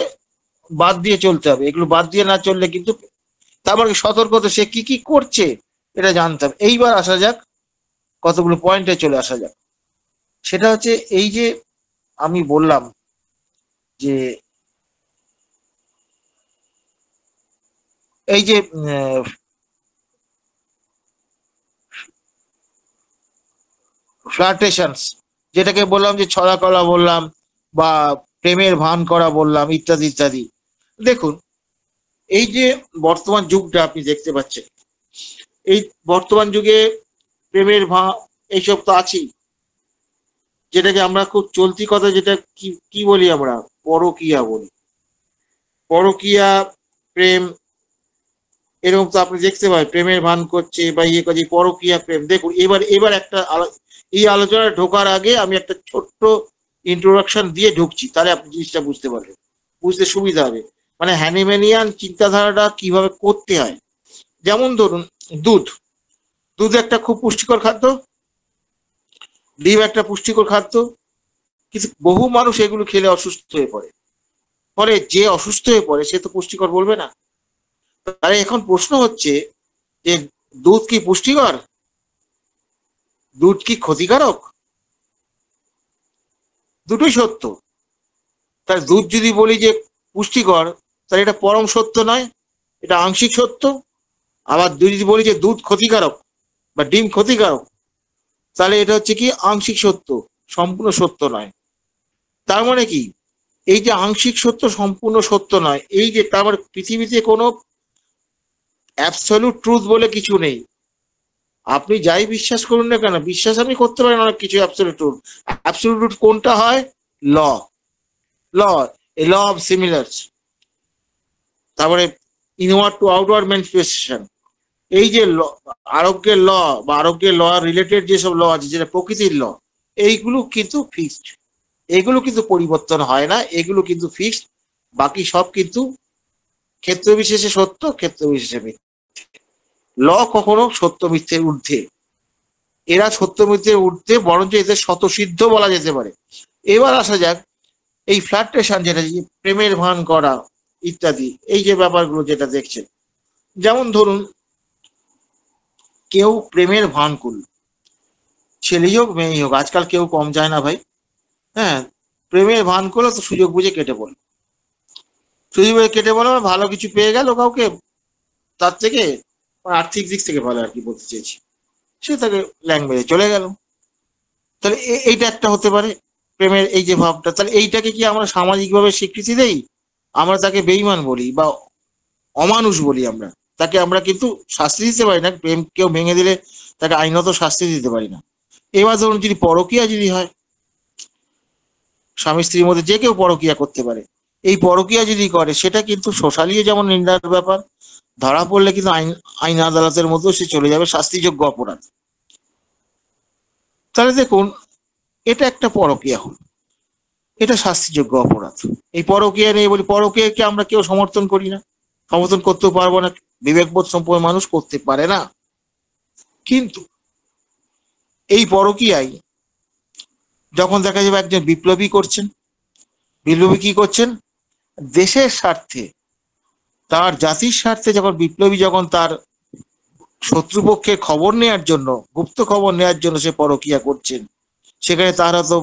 বাদ দিয়ে চলতে হবে, এগুলো বাদ দিয়ে না চললে কিন্তু তারপর সতর্কতা সে কি কি করছে এটা জানতে হবে। এইবার আসা যাক কতগুলো পয়েন্টে চলে আসা যাক। সেটা হচ্ছে এই যে আমি বললাম যে এই যে ফ্লার্টেশনস, যেটাকে বললাম যে ছড়া কলা বললাম বা প্রেমের ভান করা বললাম ইত্যাদি ইত্যাদি। দেখুন এই যে বর্তমান যুগটা আপনি দেখতে পাচ্ছেন, এই বর্তমান যুগে প্রেমের ভান এইসব তো আছেই, যেটাকে আমরা খুব চলতি কথা যেটা কি কি বলি আমরা পরকীয়া বলি। পরকীয়া প্রেম এরকম তো আপনি দেখতে পাই, প্রেমের ভান করছে বা ইয়ে করছে, পরকীয়া প্রেম। দেখুন এবার এবার একটা এই আলোচনা ঢোকার আগে আমি একটা ছোট্ট ইন্ট্রোডাকশন দিয়ে ঢুকছি, তাহলে আপনি জিনিসটা বুঝতে পারবেন, বুঝতে সুবিধা হবে, মানে হ্যানিম্যানিয়ান চিন্তাধারাটা কিভাবে করতে হয়। যেমন ধরুন দুধ, দুধ একটা খুব পুষ্টিকর খাদ্য, ডিম একটা পুষ্টিকর খাদ্য, কিন্তু বহু মানুষ এগুলো খেলে অসুস্থ হয়ে পড়ে। ফলে যে অসুস্থ হয়ে পড়ে সে তো পুষ্টিকর বলবে না। তাহলে এখন প্রশ্ন হচ্ছে যে দুধ কি পুষ্টিকর, দুধ কি ক্ষতিকারক? দুটোই সত্য। তাহলে দুধ যদি বলি যে পুষ্টিকর, তাহলে এটা পরম সত্য নয়, এটা আংশিক সত্য। আবার যদি বলি যে দুধ ক্ষতিকারক বা ডিম ক্ষতিকারক, তাহলে এটা হচ্ছে কি আংশিক সত্য, সম্পূর্ণ সত্য নয়। তার মানে কি এই যে আংশিক সত্য সম্পূর্ণ সত্য নয়, এই যে তার মানে পৃথিবীতে কোনো অ্যাবসলিউট ট্রুথ বলে কিছু নেই। আপনি যাই বিশ্বাস করুন না কেন, বিশ্বাস আপনি করতে পারেন অনেক কিছু অ্যাবসলিউট ট্রুথ। অ্যাবসলিউট ট্রুথ কোনটা হয়? ল, ল, এ ল অফ সিমিলার্স। তারপরে ইনওয়ার্ড টু আউটওয়ার্ড ম্যানিফেস্টেশন, এই যে আরোগ্যের ল বা আরোগ্যের ল রিলেটেড যেসব ল আছে যেটা প্রকৃতির ল, এইগুলো কিন্তু ফিক্সড, এগুলো কিন্তু পরিবর্তন হয় না, এগুলো কিন্তু ফিক্সড। বাকি সব কিন্তু ক্ষেত্র বিশেষে সত্য, ক্ষেত্র বিশেষে মিথ্যে। ল কখনো সত্য মিথ্যের ঊর্ধ্বে, এরা সত্য মিথ্যের ঊর্ধ্বে, বরঞ্চ এদের স্বতঃসিদ্ধ বলা যেতে পারে। এবার আসা যাক এই ফ্লার্টেশন, যেটা প্রেমের ভান করা ইত্যাদি, এই যে ব্যাপারগুলো যেটা দেখছেন, যেমন ধরুন কেউ প্রেমের ভান করল, ছেলেই হোক মেয়েই হোক, আজকাল কেউ কম যায় না ভাই। হ্যাঁ, প্রেমের ভান করলো তো সুযোগ বুঝে কেটে পড়লো, সুযোগ বুঝে কেটে পড়লো, ভালো কিছু পেয়ে গেল কাউকে, তার থেকে আর্থিক দিক থেকে ভালো আর কি বলতে চেয়েছি, সে তাকে ল্যাং মেরে চলে গেল। তাহলে এইটা একটা হতে পারে প্রেমের এই যে ভাবটা। তাহলে এইটাকে কি আমরা সামাজিকভাবে স্বীকৃতি দেই? আমরা তাকে বেঈমান বলি বা অমানুষ বলি। আমরা তাকে আমরা কিন্তু শাস্তি দিতে পারি না, প্রেম কেউ ভেঙে দিলে তাকে আইনত শাস্তি দিতে পারি না। এবার ধরুন যদি পরকীয়া যদি হয়, স্বামী স্ত্রীর মধ্যে যে কেউ পরকীয়া করতে পারে, এই পরকীয়া যদি করে সেটা কিন্তু সোশ্যালিও যেমন নিন্দার ব্যাপার, ধরা পড়লে কিন্তু আইন আদালতের মধ্যেও সে চলে যাবে শাস্তিযোগ্য অপরাধ। তাহলে দেখুন এটা একটা পরকীয়া হল, এটা শাস্তিযোগ্য অপরাধ। এই পরকীয়া নিয়ে বলি, পরকীয়াকে আমরা কেউ সমর্থন করি না, সমর্থন করতেও পারবো না, বিবেকবোধ সম্পন্ন মানুষ করতে পারে না। কিন্তু এই পরকীয়ায় যখন দেখা যাবে একজন বিপ্লবী করছেন, বিপ্লবী কি করছেন? দেশের স্বার্থে, তার জাতির স্বার্থে যখন বিপ্লবী যখন তার শত্রুপক্ষের খবর নেওয়ার জন্য, গুপ্ত খবর নেওয়ার জন্য সে পরকীয়া করছেন, সেখানে তারা তো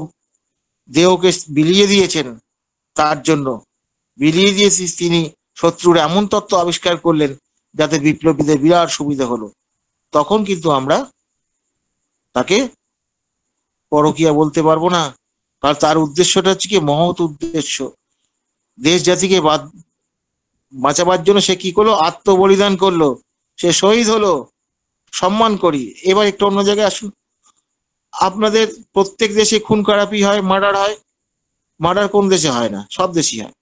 দেহকে বিলিয়ে দিয়েছেন, তার জন্য বিলিয়ে দিয়েছি তিনি শত্রুর এমন তত্ত্ব আবিষ্কার করলেন যাতে বিপ্লবীদের বিরাট সুবিধা হলো, তখন কিন্তু আমরা তাকে পরকীয়া বলতে পারবো না। কারণ তার উদ্দেশ্যটা হচ্ছে কি মহৎ উদ্দেশ্য, দেশ জাতিকে বাঁচাবার জন্য সে কি করলো? আত্মবলিদান করলো, সে শহীদ হলো, সম্মান করি। এবার একটু অন্য জায়গায় আসুন, আপনাদের প্রত্যেক দেশে খুন খারাপি হয়, মার্ডার হয়। মার্ডার কোন দেশে হয় না? সব দেশই হয়।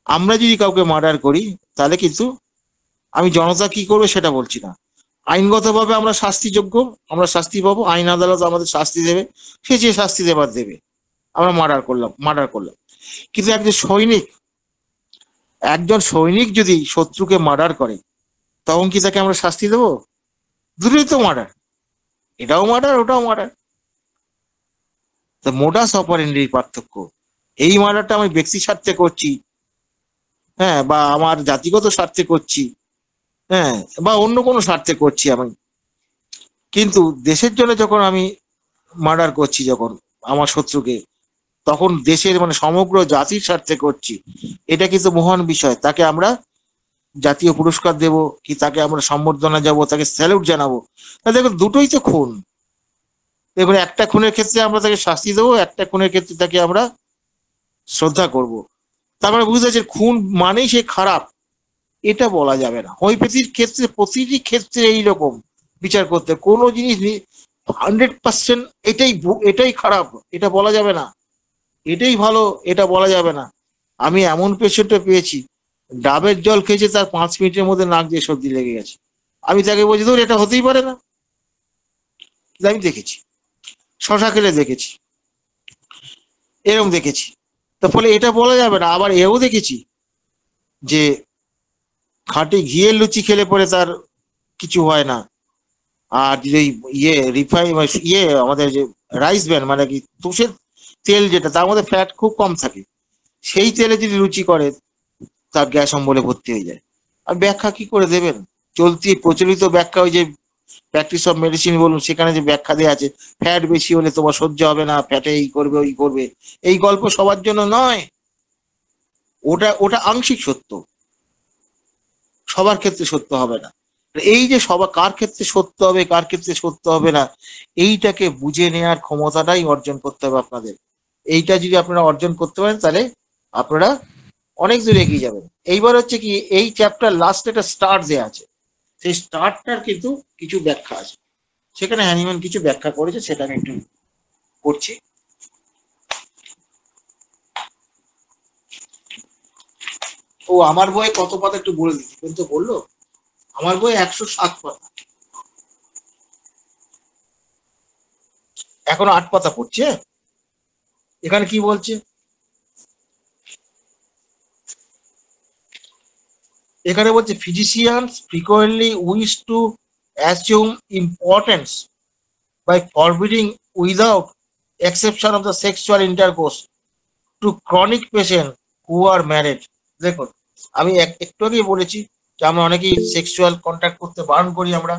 আমরা যদি কাউকে মার্ডার করি তাহলে কিন্তু আমি জনতা কি করবে সেটা বলছি না, আইনগতভাবে আমরা শাস্তিযোগ্য, আমরা শাস্তি পাবো, আইন আদালত আমাদের শাস্তি দেবে, সে যে শাস্তি দেবার দেবে। আমরা মার্ডার করলাম। কিন্তু একজন সৈনিক যদি শত্রুকে মার্ডার করে, তখন কি তাকে আমরা শাস্তি দেবো? দুটোই তো মার্ডার, এটাও মার্ডার ওটাও মার্ডার। মোডাস অপারেন্ডির পার্থক্য, এই মার্ডারটা আমি ব্যক্তি স্বার্থে করছি, হ্যাঁ, বা আমার জাতিগত স্বার্থে করছি, হ্যাঁ, বা অন্য কোনো স্বার্থে করছি আমি, কিন্তু দেশের জন্য যখন আমি মার্ডার করছি, যখন আমার শত্রুকে, তখন দেশের মানে সমগ্র জাতির স্বার্থে করছি। এটা কিন্তু মহান বিষয়। তাকে আমরা জাতীয় পুরস্কার দেব কি তাকে আমরা সম্বর্ধনা যাব, তাকে স্যালুট জানাবো? তা দেখুন, দুটোই তো খুন। দেখুন, একটা খুনের ক্ষেত্রে আমরা তাকে শাস্তি দেবো, একটা খুনের ক্ষেত্রে তাকে আমরা শ্রদ্ধা করব। তার মানে বুঝতে পারছেন, খুন মানেই সে খারাপ, এটা বলা যাবে না। হোমিওপ্যাথির ক্ষেত্রে প্রতিটি ক্ষেত্রে এইরকম বিচার করতে, কোনো জিনিস 100% এটাই খারাপ এটা বলা যাবে না, এটাই ভালো এটা বলা যাবে না। আমি এমন পেশেন্টে পেয়েছি, ডাবের জল খেয়েছে, তার 5 মিনিটের মধ্যে নাক দিয়ে সর্দি লেগে গেছে। আমি তাকে বলছি, ধর এটা হতেই পারে না। কিন্তু আমি দেখেছি, শশা খেলে দেখেছি, এরকম দেখেছি। তো ফলে এটা বলা যাবে না। আবার এও দেখেছি যে খাঁটি ঘিয়ের লুচি খেলে পরে তার কিছু হয় না, আর যদি রিফাইন আমাদের যে রাইস ব্র্যান মানে কি তুষের তেল, যেটা তার মধ্যে ফ্যাট খুব কম থাকে, সেই তেলে যদি লুচি করে তার গ্যাস অম্বলে ভর্তি হয়ে যায়। আর ব্যাখ্যা কি করে দেবেন? চলতি প্রচলিত ব্যাখ্যা, ওই যে প্র্যাকটিস অফ মেডিসিন বলুন, সেখানে যে ব্যাখ্যা দেওয়া আছে, ফ্যাট বেশি হলে তোমার সহ্য হবে না, ফ্যাটে এই করবে ওই করবে, এই গল্প সবার জন্য নয়। ওটা ওটা আংশিক সত্য, সবার ক্ষেত্রে সত্য হবে না। এই যে সবার কার ক্ষেত্রে সত্য হবে কার ক্ষেত্রে সত্য হবে না, এইটাকে বুঝে নেওয়ার ক্ষমতাটাই অর্জন করতে হবে আপনাদের। এইটা যদি আপনারা অর্জন করতে পারেন, তাহলে আপনারা অনেক দূর এগিয়ে যাবেন। এইবার হচ্ছে কি, এই চ্যাপ্টার লাস্টে একটা স্টার্ট দেওয়া আছে, সেই স্টার্টটার কিন্তু কিছু ব্যাখ্যা আছে, সেখানে হ্যানিম্যান কিছু ব্যাখ্যা করেছে, সেটা আমি একটু করছি। ও আমার বইয়ে কত পাতা একটু বলে দিচ্ছি, কিন্তু বললো আমার বই 107 পাতা, এখন 8 পাতা পড়ছে। এখানে কি বলছে, এখানে বলছে physicians frequently wish to assume importance by forbidding without exception of the sexual intercourse to chronic patient who are married. দেখুন, আমি একটু আগেই বলেছি যে আমরা অনেকেই সেক্সুয়াল কন্ট্যাক্ট করতে বারণ করি আমরা।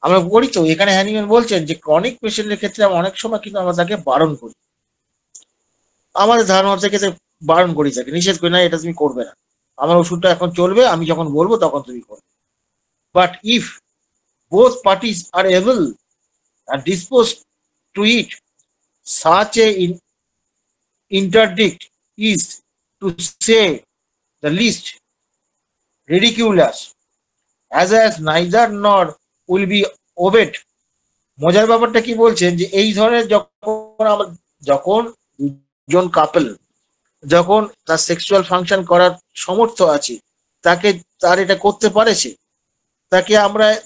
আমরা করি তো। এখানে হ্যানিম্যান বলছেন যে ক্রনিক পেশেন্টের ক্ষেত্রে আমরা অনেক সময় কিন্তু আমরা তাকে বারণ করি, আমাদের ধারণা থেকে বারণ করি, তাকে নিষেধ করি, না এটা তুমি করবে না, আমার ওষুধটা এখন চলবে, আমি যখন বলবো তখন তুমি করবে। But if both parties are able and disposed to it, such a interdict is, to say the least, ridiculous, as neither nor will be obeyed. মজার ব্যাপারটা কি বলছেন, যে এই ধরনের যখন দুজন কাপল যখন তার সেক্সুয়াল ফাংশন করার সমর্থ আছে, তার এটা করতে পারে,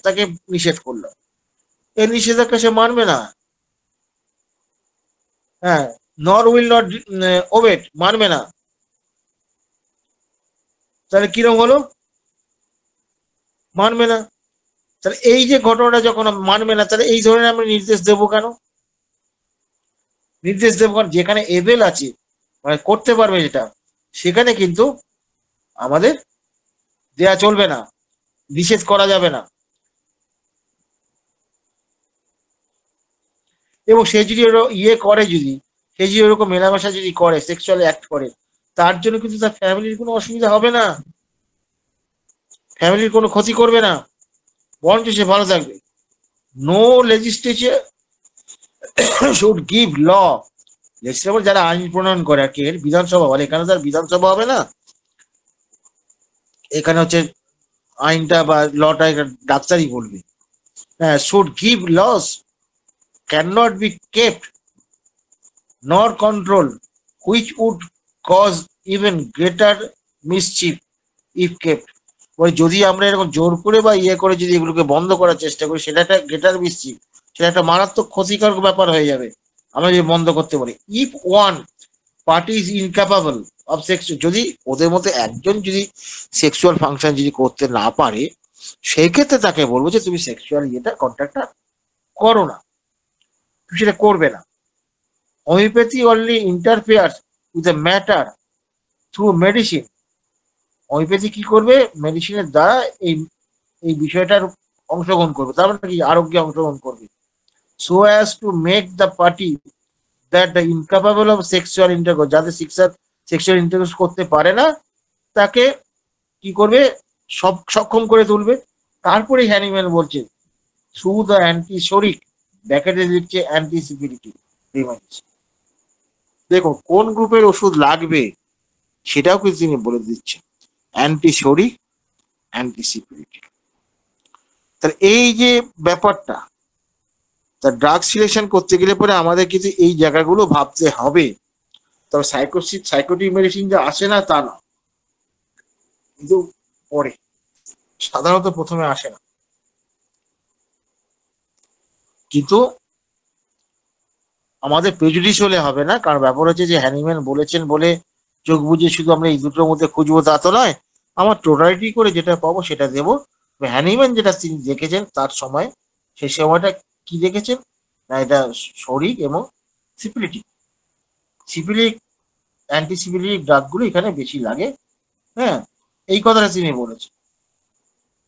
তাকে নিষেধ করলাম, এই নিষেধাজ্ঞা সে মানবে না। হ্যাঁ, নর উইল নট ওবেট, মানবে না। তাহলে কিরকম হলো? মানবে না। তাহলে এই যে ঘটনাটা যখন মানবে না, তাহলে এই ধরনের আমরা নির্দেশ দেবো কেন? নির্দেশ দেবো কারণ যেখানে এবেল আছে, মানে করতে পারবে যেটা, সেখানে কিন্তু আমাদের দেয়া চলবে না, নিষেধ করা যাবে না। এবং সে যদি করে, সে যদি ওরকম মেলামেশা যদি করে, সেক্সুয়াল অ্যাক্ট করে, তার জন্য কিন্তু তার ফ্যামিলির কোনো অসুবিধা হবে না, ফ্যামিলির কোনো ক্ষতি করবে না, বরঞ্চ সে ভালো থাকবে। No legislature should give law, legislator যারা আইন প্রণয়ন করে আর কি, বিধানসভা বলে, এখানে তার বিধানসভা হবে না, এখানে হচ্ছে আইনটা বা লটা ডাক্তারই বলবে। হ্যাঁ, should give laws, can not be kept nor control, which would cause even greater mischief if kept. ওই যদি আমরা এরকম জোর করে বা করে যদি এগুলোকে বন্ধ করার চেষ্টা করি, সেটা একটা গ্রেটার মিসচিফ, সেটা একটা মারাত্মক ক্ষতিকর ব্যাপার হয়ে যাবে আমরা যদি বন্ধ করতে পারি। If one party is incapable of sex, যদি ওদের মধ্যে একজন যদি সেক্সুয়াল ফাংশন যদি করতে না পারে, সেই ক্ষেত্রে তাকে বলবো যে তুমি সেক্সুয়াল কন্ট্যাক্টটা করো না, তুমি সেটা করবে না। Homeopathy only interferes with the matter through medicine. Homeopathy কি করবে, মেডিসিনের দ্বারা এই এই বিষয়টার অংশগ্রহণ করবে, তার মানে কি আরোগ্যে অংশগ্রহণ করবে। So as to make the party that the incapable of sexual intercourse, যাদের সেক্সুয়াল ইন্টারকোর্স করতে পারে না তাকে কি করবে, সক্ষম করে তুলবে। তারপরে হ্যানিম্যান বলছে থ্রু দ্য অ্যান্টিসোরিক, ব্যাকেটে লিখছে অ্যান্টিসিপিলিটিক রিমেডিস। দেখো কোন গ্রুপের ওষুধ লাগবে সেটাও কিন্তু তিনি বলে দিচ্ছেন, অ্যান্টিসোরিক, অ্যান্টিসিপিলিটিক। তাহলে এই যে ব্যাপারটা, তা ড্রাগ সিলেকশন করতে গেলে পরে আমাদের কিন্তু এই জায়গাগুলো ভাবতে হবে। তবে সাইকোটিক মেডিসিন যে আসে না তা না, কিন্তু পরে, সাধারণত প্রথমে আসে না। কিন্তু আমাদের প্রেজুডিস হলে হবে না, কারণ ব্যাপার হচ্ছে যে হ্যানিম্যান বলেছেন বলে চোখ বুঝে শুধু আমরা এই দুটোর মধ্যে খুঁজবো তা তো নয়। আমার টোটালিটি করে যেটা পাবো সেটা দেবো। হ্যানিম্যান যেটা তিনি দেখেছেন তার সময়, সেই সময়টা কি দেখেছেন না, এটা শরিক এবং সিপিলিটিক। সিপিলিক, অ্যান্টিসিপিলিটিক ড্রাগগুলো এখানে বেশি লাগে। হ্যাঁ, এই কথাটা তিনি বলেছেন।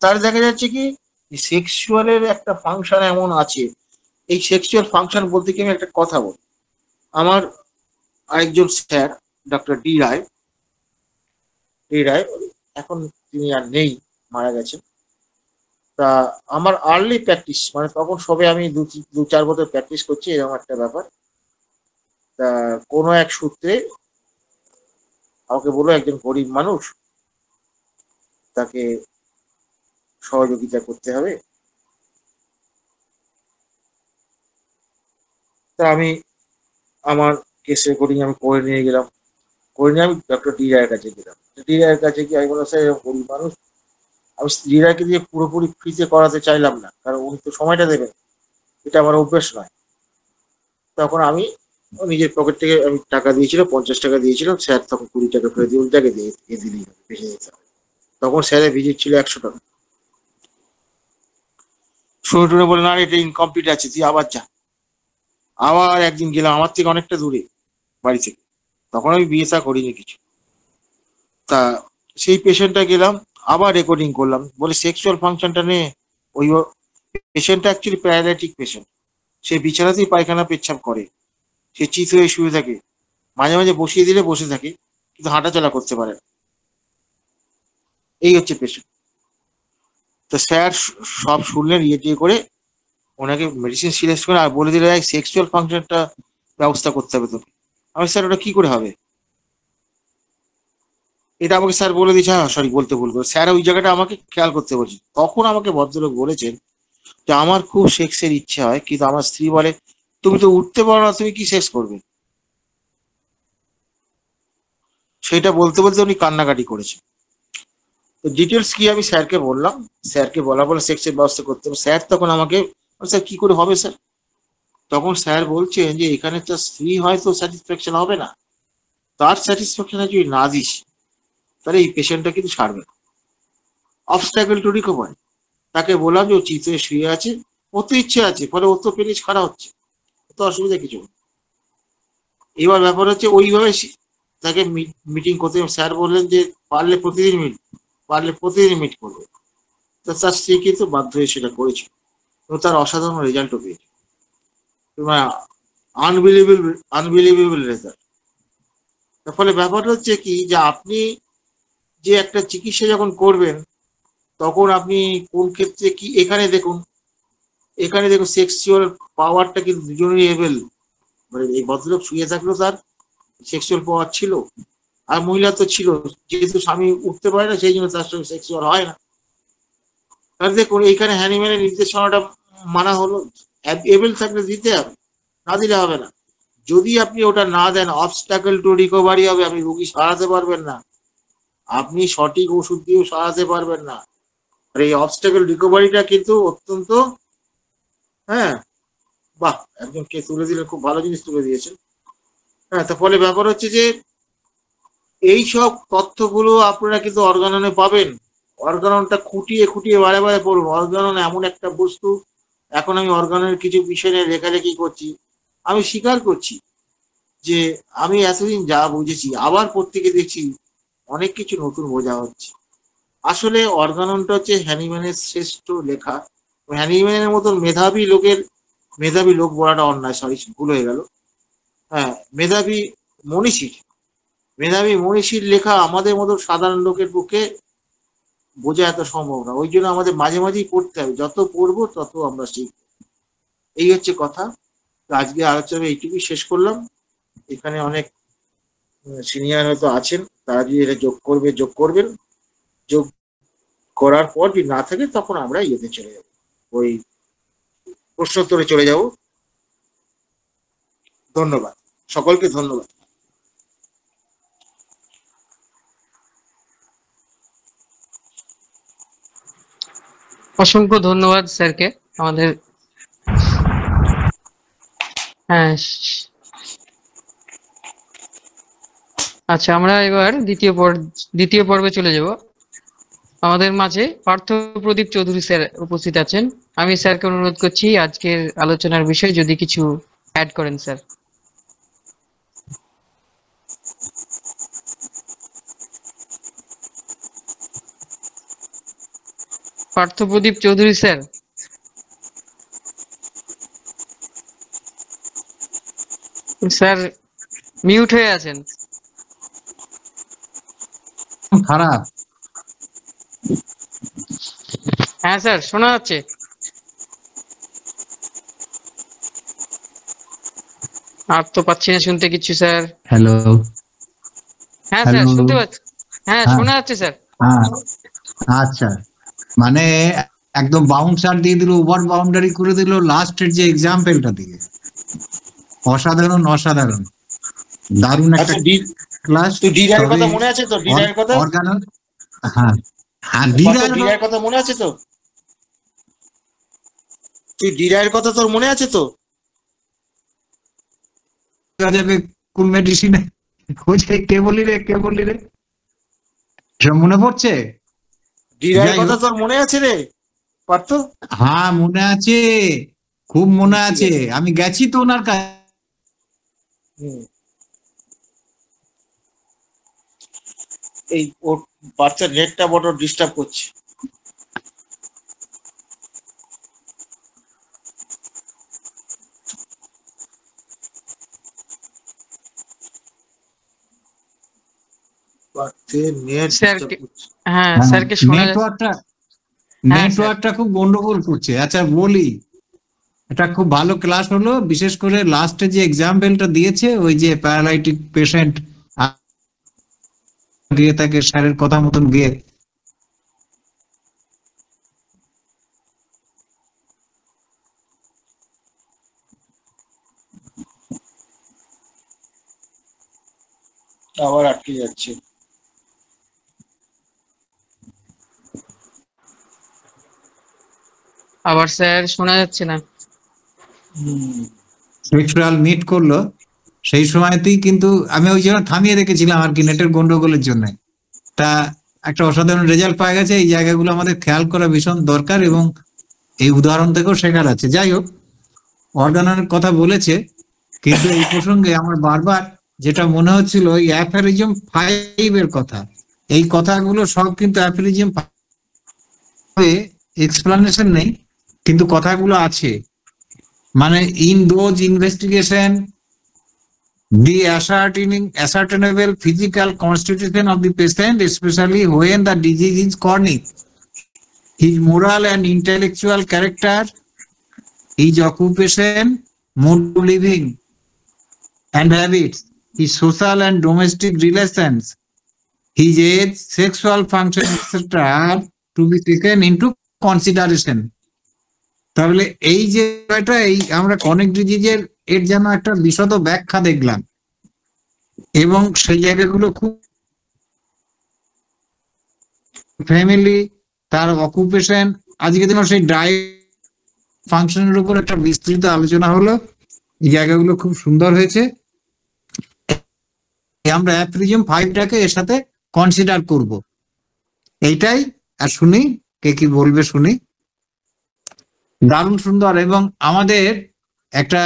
তার দেখা যাচ্ছে কি সেক্সুয়ালের একটা ফাংশন এমন আছে। এই সেক্সুয়াল ফাংশন বলতে কি আমি একটা কথা বলি, আমার আরেকজন স্যার ডক্টর ডি রায়, এখন তিনি আর নেই, মারা গেছেন। তা আমার আর্লি প্র্যাকটিস, মানে তখন সবে আমি 2-4 বছর প্র্যাকটিস করছি, এরকম একটা ব্যাপার। তা কোনো এক সূত্রে আমাকে বললো একজন গরিব মানুষ, তাকে সহযোগিতা করতে হবে। তা আমি আমার কেস রেকর্ডিং আমি করে নিয়ে গেলাম, করে নিয়ে আমি ডক্টর ডি রায়ের কাছে গেলাম। ডি রায়ের কাছে গিয়ে আমি বললাম, স্যার এরকম গরিব মানুষ, আমি ডি রায়কে দিয়ে পুরোপুরি ফ্রিতে করাতে চাইলাম না, কারণ উনি তো সময়টা দেবেন, এটা আমার অভ্যেস নয়। তখন আমি নিজের পকেট থেকে আমি টাকা দিয়েছিলাম, 50 টাকা দিয়েছিলাম। স্যার তখন 20 টাকা ফেরত দিয়ে উল্টাকে দিয়ে দিলেই হবে, বেশি দিতে হবে। তখন স্যারের ভিজিট ছিল 100 টাকা। শুনে টুনে বলে, না এটা ইনকমপ্লিট আছে, তুই আবার যা। আবার একদিন গেলাম, আমার থেকে অনেকটা দূরে বাড়ি থেকে, তখন আমি বিয়ে থা করিনি কিছু। তা সেই পেশেন্টটা গেলাম, আবার রেকর্ডিং করলাম, বলে সেক্সুয়াল ফাংশনটা নে। ওই পেশেন্টটা অ্যাকচুয়ালি প্যারালাইটিক পেশেন্ট, সে বিছানাতেই পায়খানা পেচ্ছাপ করে, সে চিত হয়ে শুয়ে থাকে, মাঝে মাঝে বসিয়ে দিলে বসে থাকে, কিন্তু হাঁটাচলা করতে পারে না। এই হচ্ছে পেশেন্ট। তো স্যার সব শুনলেন, ইয়ে করে ওনাকে মেডিসিন সিলেক্ট করে আর বলে দিলে সেক্সুয়াল ফাংশনটা ব্যবস্থা করতে হবে তোকে। আমি, স্যার ওটা কি করে হবে? এটা আমাকে স্যার বলে দিয়েছে। হ্যাঁ সরি, বলতে ভুল করে, স্যার ওই জায়গাটা আমাকে খেয়াল করতে বলছে। তখন আমাকে ভদ্রলোক বলেছেন যে আমার খুব সেক্সের ইচ্ছে হয়, কিন্তু আমার স্ত্রী বলে তুমি তো উঠতে পারো না, তুমি কি সেক্স করবে? সেটা বলতে বলতে উনি কান্নাকাটি করেছেন। তো ডিটেলস কি আমি স্যারকে বললাম, স্যারকে বলা বলে সেক্সের ব্যবস্থা করতে হবে। স্যার তখন আমাকে, স্যার কি করে হবে স্যার? তখন স্যার বলছেন যে এখানে তো স্ত্রী হয়তো স্যাটিসফ্যাকশন হবে না, তার স্যাটিসফ্যাকশন যদি না দিস তাহলে এই পেশেন্টটা কিন্তু সারবে না। অবস্ট্যাকল টু রিকভারি, তাকে বললাম যে ও চিতে শুয়ে আছে, ওর তো ইচ্ছে আছে, ফলে ওর তো পেনিস খারাপ হচ্ছে, তো অসুবিধা কিছু নেই। এবার ব্যাপার হচ্ছে ওইভাবে তাকে মিটিং করতে। স্যার বললেন যে পারলে প্রতিদিন মিট করবে। তো তার স্ত্রী কিন্তু বাধ্য হয়ে সেটা করেছিল এবং তার অসাধারণ রেজাল্টও পেয়েছে, আনবিলিভেবল রেজাল্ট। তার ফলে ব্যাপারটা হচ্ছে কি, যে আপনি যে একটা চিকিৎসা যখন করবেন তখন আপনি কোন ক্ষেত্রে কি, এখানে দেখুন সেক্সুয়াল পাওয়ারটা কিন্তু দুজনেরই এভেল। মানে এই ভদ্রলোক শুয়ে থাকলেও তার সেক্সুয়াল পাওয়ার ছিল, আর মহিলা তো ছিল, যেহেতু স্বামী উঠতে পারে না সেই জন্য তার সঙ্গে সেক্সুয়াল হয় না। তাহলে দেখুন এইখানে হ্যানিম্যানের নির্দেশনাটা মানা হলো, এবেল থাকলে দিতে হবে, না দিলে হবে না। যদি আপনি ওটা না দেন, অবস্ট্যাকল টু রিকভারি হবে, আপনি রোগী সারাতে পারবেন না, আপনি সঠিক ওষুধ দিয়েও সারাতে পারবেন না। আর এই অবস্ট্যাকল রিকভারিটা কিন্তু অত্যন্ত, হ্যাঁ বাহ, একজন কে তুলে দিলেন, খুব ভালো জিনিস তুলে দিয়েছেন। হ্যাঁ, তার ফলে ব্যাপার হচ্ছে যে এই সব তথ্যগুলো আপনারা কিন্তু অর্গাননে পাবেন। অর্গাননটা খুঁটিয়ে খুঁটিয়ে বারে বারে পড়ুন। অর্গানন এমন একটা বস্তু, এখন আমি অর্গানের কিছু বিষয় নিয়ে লেখালেখি করছি, আমি স্বীকার করছি যে আমি এতদিন যা বুঝেছি আবার প্রত্যেকে দেখছি অনেক কিছু নতুন বোঝা হচ্ছে। আসলে অর্গাননটা হচ্ছে হ্যানিম্যানের শ্রেষ্ঠ লেখা। হ্যানিম্যানের মতন মেধাবী লোক বলাটা অন্যায়, সরি ভুল হয়ে গেল। হ্যাঁ, মেধাবী মনীষীর লেখা আমাদের মতো সাধারণ লোকের পক্ষে বোঝা এত সম্ভব না। ওই জন্য আমাদের মাঝে মাঝেই পড়তে হবে, যত পড়বো তত আমরা শিখব। এই হচ্ছে কথা। আজকে আলোচনা এইটুকুই শেষ করলাম। এখানে অনেক সিনিয়র হয়তো আছেন, তারা যদি এটা যোগ করবেন। যোগ করার পর যদি না থাকে তখন আমরা ইয়েতে চলে যাব, ওই প্রশ্নোত্তরে চলে যাব। ধন্যবাদ সকলকে, ধন্যবাদ। অসংখ্য ধন্যবাদ স্যারকে আমাদের। হ্যাঁ, আচ্ছা, আমরা এবার দ্বিতীয় পর্বে চলে যাব। আমাদের মাঝে পার্থ প্রদীপ চৌধুরী স্যার উপস্থিত আছেন। আমি স্যারকে অনুরোধ করছি আজকের আলোচনার বিষয় যদি কিছু অ্যাড করেন স্যার। পার্থ প্রদীপ চৌধুরী স্যার। স্যার মিউট হয়ে আছেন। খারাপ। হ্যাঁ স্যার, শোনা যাচ্ছে। আর তো পাচ্ছি না শুনতে কিছু স্যার। হ্যালো। হ্যাঁ স্যার, শুনতে পাচ্ছি। হ্যাঁ, শোনা যাচ্ছে স্যার। আচ্ছা, মানে একদম বাউন্সার দিয়ে দিল, ওভার বাউন্ডারি করে দিল লাস্টের যে এক্সাম্পলটা দিয়ে। অসাধারণ অসাধারণ, দারুণ একটা ক্লাস। তুই ডিরার কথা মনে আছে তো? ডিরার কথা, অর্গানন, হ্যাঁ হ্যাঁ, ডিরার কথা মনে আছে তো? তুই ডিরার কথা তোর মনে আছে তো? যাবে কোন মেডিসিনে কে বলি রে, সব মনে পড়ছে? ডিরার কথা তোর মনে আছে রে পার্থ? হ্যাঁ মনে আছে, খুব মনে আছে। আমি গেছি তো ওনার কাছে। এই ওর বাচ্চার নেটটা বড় ডিস্টার্ব করছে। হ্যাঁ স্যারকে শোনা যাচ্ছে। নেটওয়ার্কটা খুব গন্ডগোল করছে। আচ্ছা বলি, এটা খুব ভালো ক্লাস হলো, বিশেষ করে লাস্টে যে এক্সাম্পলটা দিয়েছে, ওই যে প্যারালাইটিক পেশেন্ট গিয়ে তাকে স্যারের কথা মতন গিয়ে আবার আটকে যাচ্ছে। আবার স্যার শোনা যাচ্ছে না। সেক্সুয়াল মিট করলো, সেই সময়তেই কিন্তু আমি ওই জন্য থামিয়ে রেখেছিলাম আর কি, নেটের গন্ডগোলের জন্য। তা একটা অসাধারণ রেজাল্ট পাওয়া গেছে। এই জায়গাগুলো আমাদের খেয়াল করা ভীষণ দরকার এবং এই উদাহরণ থেকেও শেখার আছে। যাই হোক, অর্গাননের কথা বলেছে, কিন্তু এই প্রসঙ্গে আমার বারবার যেটা মনে হচ্ছিল, এই অ্যাফেরিজম 5 এর কথা, এই কথাগুলো সব কিন্তু অ্যাফেরিজম এক্সপ্লানেশন নেই, কিন্তু কথাগুলো আছে। মানে in those investigation the ascertainable physical constitution of the patient, especially when the disease is chronic, his moral and intellectual character, his occupation, mode of living and habits, his social and domestic relations, his age, sexual function, etc. are to be taken into consideration. তাহলে এই যে এই আমরা chronic ডিজিজের এর যেন একটা বিশদ ব্যাখ্যা দেখলাম, এবং সেই জায়গাগুলো খুব ফ্যামিলি, তার অকুপেশন, আজকে দিন সেই ডায়েট ফাংশনের উপর একটা বিস্তৃত আলোচনা হলো। এই জায়গাগুলো খুব সুন্দর হয়েছে। আমরা অ্যাফেরিজম 5টাকে এর সাথে কনসিডার করব, এইটাই। আর শুনি কে কি বলবে, শুনি। দারুণ সুন্দর। এবং আমাদের একটা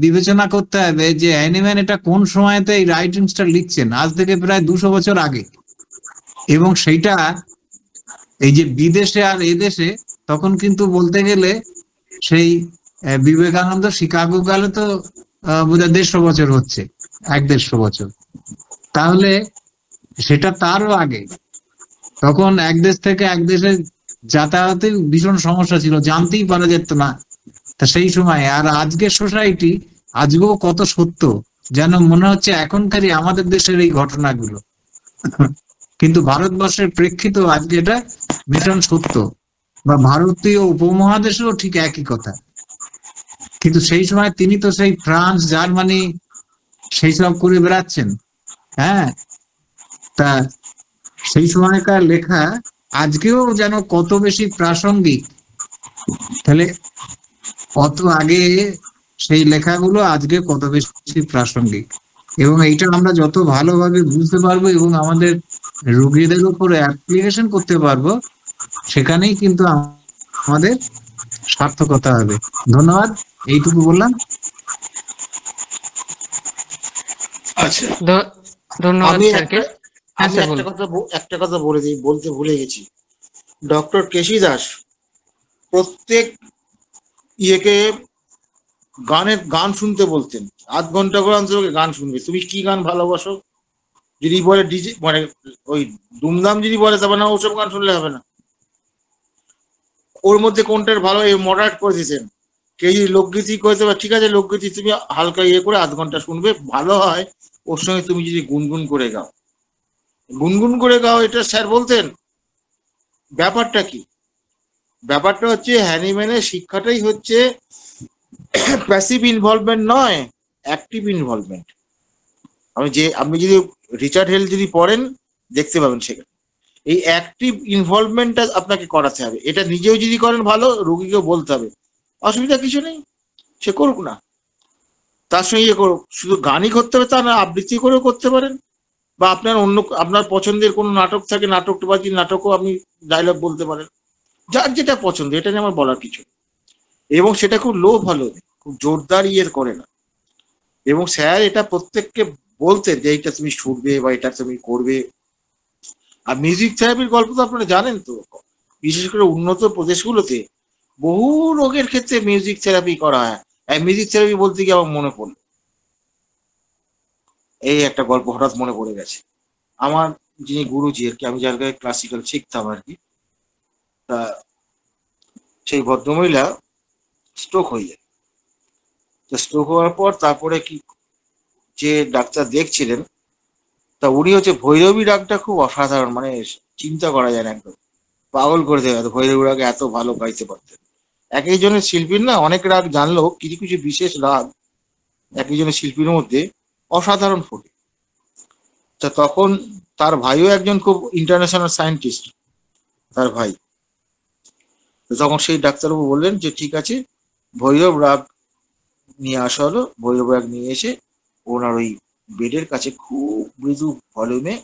বিবেচনা করতে হবে যে হ্যানিম্যান এটা কোন সময়তে এই রাইটিংসটা লিখছেন, আজ থেকে প্রায় 200 বছর আগে। এবং সেইটা এই যে বিদেশে আর এদেশে তখন কিন্তু বলতে গেলে সেই বিবেকানন্দ শিকাগো গেলে তো বোধহয় 150 বছর হচ্ছে, 150 বছর। তাহলে সেটা তারও আগে, তখন এক দেশ থেকে এক দেশে যাতায়াতে ভীষণ সমস্যা ছিল, জানতেই পারা যেত না। তা সেই সময় আর আজকের সোসাইটি আজকেও কত সত্য, যেন মনে হচ্ছে এখনকারই আমাদের দেশের এই ঘটনাগুলো। কিন্তু ভারতবর্ষের প্রেক্ষিত আজকে এটা ভীষণ সত্য, বা ভারতীয় উপমহাদেশেও ঠিক একই কথা। কিন্তু সেই সময় তিনি তো সেই ফ্রান্স, জার্মানি সেই সব করে বেড়াচ্ছেন। হ্যাঁ, তা সেই সময়কার লেখা আজকেও যেন কত বেশি প্রাসঙ্গিক। তাহলে কত আগে সেই লেখাগুলো আজকে কত বেশি প্রাসঙ্গিক, এবং এইটা আমরা যত ভালোভাবে বুঝতে পারবো এবং আমাদের রোগীদের উপরে অ্যাপ্লিকেশন করতে পারবো, সেখানেই কিন্তু আমাদের সার্থকতা হবে। ধন্যবাদ, এইটুকু বললাম। আচ্ছা, ধন্যবাদ আমি স্যারকে। হ্যাঁ আমি স্যার একটা বলুন। কথা একটা কথা বলতে ভুলে গেছি। ডক্টর কেশি দাস প্রত্যেক ইয়েকে গান শুনতে বলতেন, আধ ঘন্টা করে অন্তত গান শুনবে। তুমি কি গান ভালোবাসো যদি বলে, ডিজে মানে ওই দুমদাম যদি বলে, তবে না ওসব গান শুনলে হবে না, ওর মধ্যে কোনটার ভালো এই মডারেট করে দিতেন। কেউ যদি লোকগীতি করতে পারে, ঠিক আছে লোকগীতি তুমি হালকা ইয়ে করে আধ ঘন্টা শুনবে, ভালো হয় ওর সঙ্গে তুমি যদি গুনগুন করে গাও, এটা স্যার বলতেন। ব্যাপারটা কি? ব্যাপারটা হচ্ছে হ্যানিম্যানের শিক্ষাটাই হচ্ছে প্যাসিভ ইনভলভমেন্ট নয়, অ্যাক্টিভ ইনভলভমেন্ট। আপনি যদি রিচার্ড হেল যদি পড়েন দেখতে পাবেন সেখানে এই অ্যাক্টিভ ইনভলভমেন্টটা আপনাকে করাতে হবে। এটা নিজেও যদি করেন ভালো, রোগীকেও বলতে হবে, অসুবিধা কিছু নেই, সে করুক না, তার সঙ্গে ইয়ে করুক। শুধু গানই করতে হবে তা না, আবৃত্তি করেও করতে পারেন, বা আপনার পছন্দের কোনো নাটক থাকে, নাটকও আপনি ডায়লগ বলতে পারেন, যার যেটা পছন্দ, এটা নিয়ে আমার বলার কিছু। এবং সেটা খুব লো ভালো, খুব জোরদার ইয়ের করে না। এবং স্যার এটা প্রত্যেককে বলতেন যে এইটা তুমি শুনবে বা এটা তুমি করবে। আর মিউজিক থেরাপির গল্প তো আপনারা জানেন তো, বিশেষ করে উন্নত প্রদেশগুলোতে বহু রোগের ক্ষেত্রে মিউজিক থেরাপি করা হয়। মিউজিক থেরাপি বলতে গিয়ে আমার মনে পড়লো, এই একটা গল্প হঠাৎ মনে পড়ে গেছে। আমার যিনি গুরুজি আর কি, আমি যার কাছে ক্লাসিক্যাল শিখতাম আর কি, তা সেই ভদ্রমহিলা স্ট্রোক হয়ে যায়। তো স্ট্রোক হওয়ার পর তারপরে কি, যে ডাক্তার দেখছিলেন, তা উনি হচ্ছে ভৈরবী রাগটা খুব অসাধারণ, মানে চিন্তা করা যায় না, একদম পাগল করে দেবে। ভৈরবী রাগে এত ভালো গাইতে পারতেন। এক একজনের শিল্পীর না অনেক রাগ জানলেও কিছু কিছু বিশেষ রাগ এক একজনের শিল্পীর মধ্যে অসাধারণ ফোটে। তা তখন তার ভাইও একজন খুব ইন্টারন্যাশনাল সায়েন্টিস্ট, তার ভাই। তখন সেই ডাক্তারবাবু বললেন যে ঠিক আছে, ভৈরব রাগ নিয়ে আসা হলো। ভৈরব রাগ নিয়ে এসে ওনার ওই বেডের কাছে খুব মৃদু ভলিউমে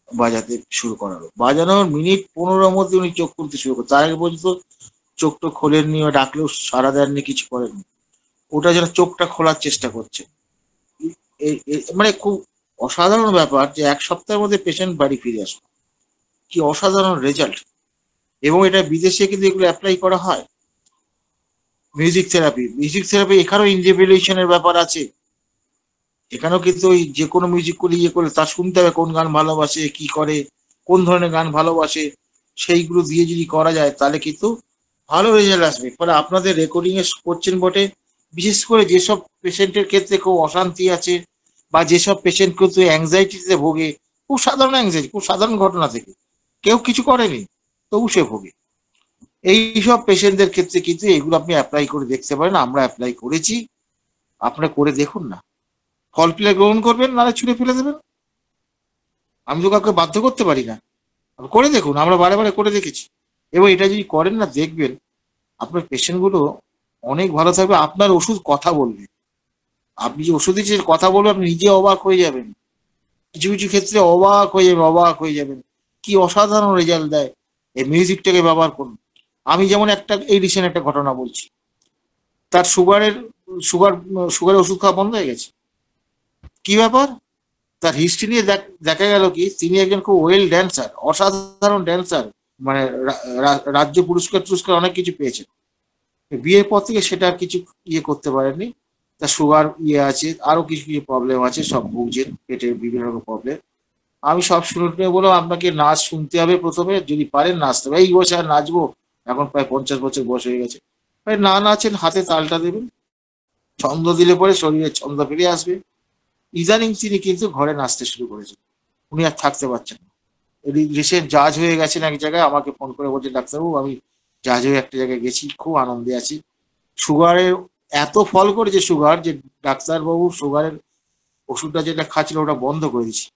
বাজাতে শুরু করালো। বাজানোর মিনিট 15-র মধ্যে উনি চোখ খুলতে শুরু করলো। তার আগে পর্যন্ত চোখটা খোলেননি, বা ডাকলেও সাড়া দেননি, কিছু করেননি। ওটা যেন চোখটা খোলার চেষ্টা করছে। মানে খুব অসাধারণ ব্যাপার যে 1 সপ্তাহের মধ্যে পেশেন্ট বাড়ি ফিরে আসলো। কি অসাধারণ রেজাল্ট! এবং এটা বিদেশে কিন্তু এগুলো অ্যাপ্লাই করা হয়। মিউজিক থেরাপি এখানেও ইন্ডিভিজুয়ালাইজেশনের ব্যাপার আছে। এখানেও কিন্তু ওই যে কোনো মিউজিক করে ইয়ে করে তার শুনতে হবে কোন গান ভালোবাসে, কি করে, কোন ধরনের গান ভালোবাসে, সেইগুলো দিয়ে যদি করা যায় তাহলে কিন্তু ভালো রেজাল্ট আসবে। ফলে আপনাদের রেকর্ডিং এ করছেন বটে, বিশেষ করে যেসব পেশেন্টের ক্ষেত্রে খুব অশান্তি আছে, বা যেসব পেশেন্ট কিন্তু অ্যাংজাইটিতে ভোগে, খুব সাধারণ অ্যাংজাইটি, খুব সাধারণ ঘটনা থেকে, কেউ কিছু করেনি তবু সে ভোগে, এইসব পেশেন্টদের ক্ষেত্রে কিন্তু এগুলো আপনি অ্যাপ্লাই করে দেখতে পারেন। আমরা অ্যাপ্লাই করেছি, আপনারা করে দেখুন না। ফল পেলে গ্রহণ করবেন, নাহলে ছুঁড়ে ফেলে দেবেন। আমি তো কাউকে বাধ্য করতে পারি না। করে দেখুন, আমরা বারে বারে করে দেখেছি। এবং এটা যদি করেন না, দেখবেন আপনার পেশেন্টগুলো অনেক ভালো থাকবে। আপনার ওষুধ কথা বলবে, আপনি যে ওষুধ দিচ্ছেন কথা বলবে, আপনি নিজে অবাক হয়ে যাবেন। কিছু কিছু ক্ষেত্রে অবাক হয়ে যাবেন কি অসাধারণ রেজাল্ট দেয়। এই মিউজিকটাকে ব্যবহার করুন। আমি যেমন এই রিসেন্ট একটা ঘটনা বলছি। তার সুগারের ওষুধ খাওয়া বন্ধ হয়ে গেছে। কি ব্যাপার? তার হিস্ট্রি নিয়ে দেখা গেল কি তিনি একজন খুব ওয়েল ড্যান্সার, অসাধারণ ড্যান্সার, মানে রাজ্য পুরস্কার অনেক কিছু পেয়েছেন। বিয়ের পর থেকে সেটা আর কিছু করতে পারেননি। তার সুগার আছে, আরো কিছু কিছু প্রবলেম আছে, সব ভুগছেন, পেটের বিভিন্ন রকম প্রবলেম। আমি সব শুনে বললাম আপনাকে নাচ শুনতে হবে প্রথমে, যদি পারেন নাচতে হবে। এই বছর আর নাচবো, এখন প্রায় 50 বছর বয়স হয়ে গেছে। না নাচেন, হাতে তালটা দেবেন, ছন্দ দিলে পরে শরীরে ছন্দ ফিরে আসবে। ইদানিং তিনি কিন্তু ঘরে নাচতে শুরু করেছেন, উনি আর থাকতে পারছেন না। রিসেন্ট জাজ হয়ে গেছেন এক জায়গায়, আমাকে ফোন করে বলছে ডাক্তারবাবু আমি জাজ হয়ে একটা জায়গায় গেছি, খুব আনন্দে আছি। সুগারের এত ফল করেছে সুগার, যে ডাক্তারবাবু সুগারের ওষুধটা যেটা খাচ্ছিল ওটা বন্ধ করে দিয়েছি।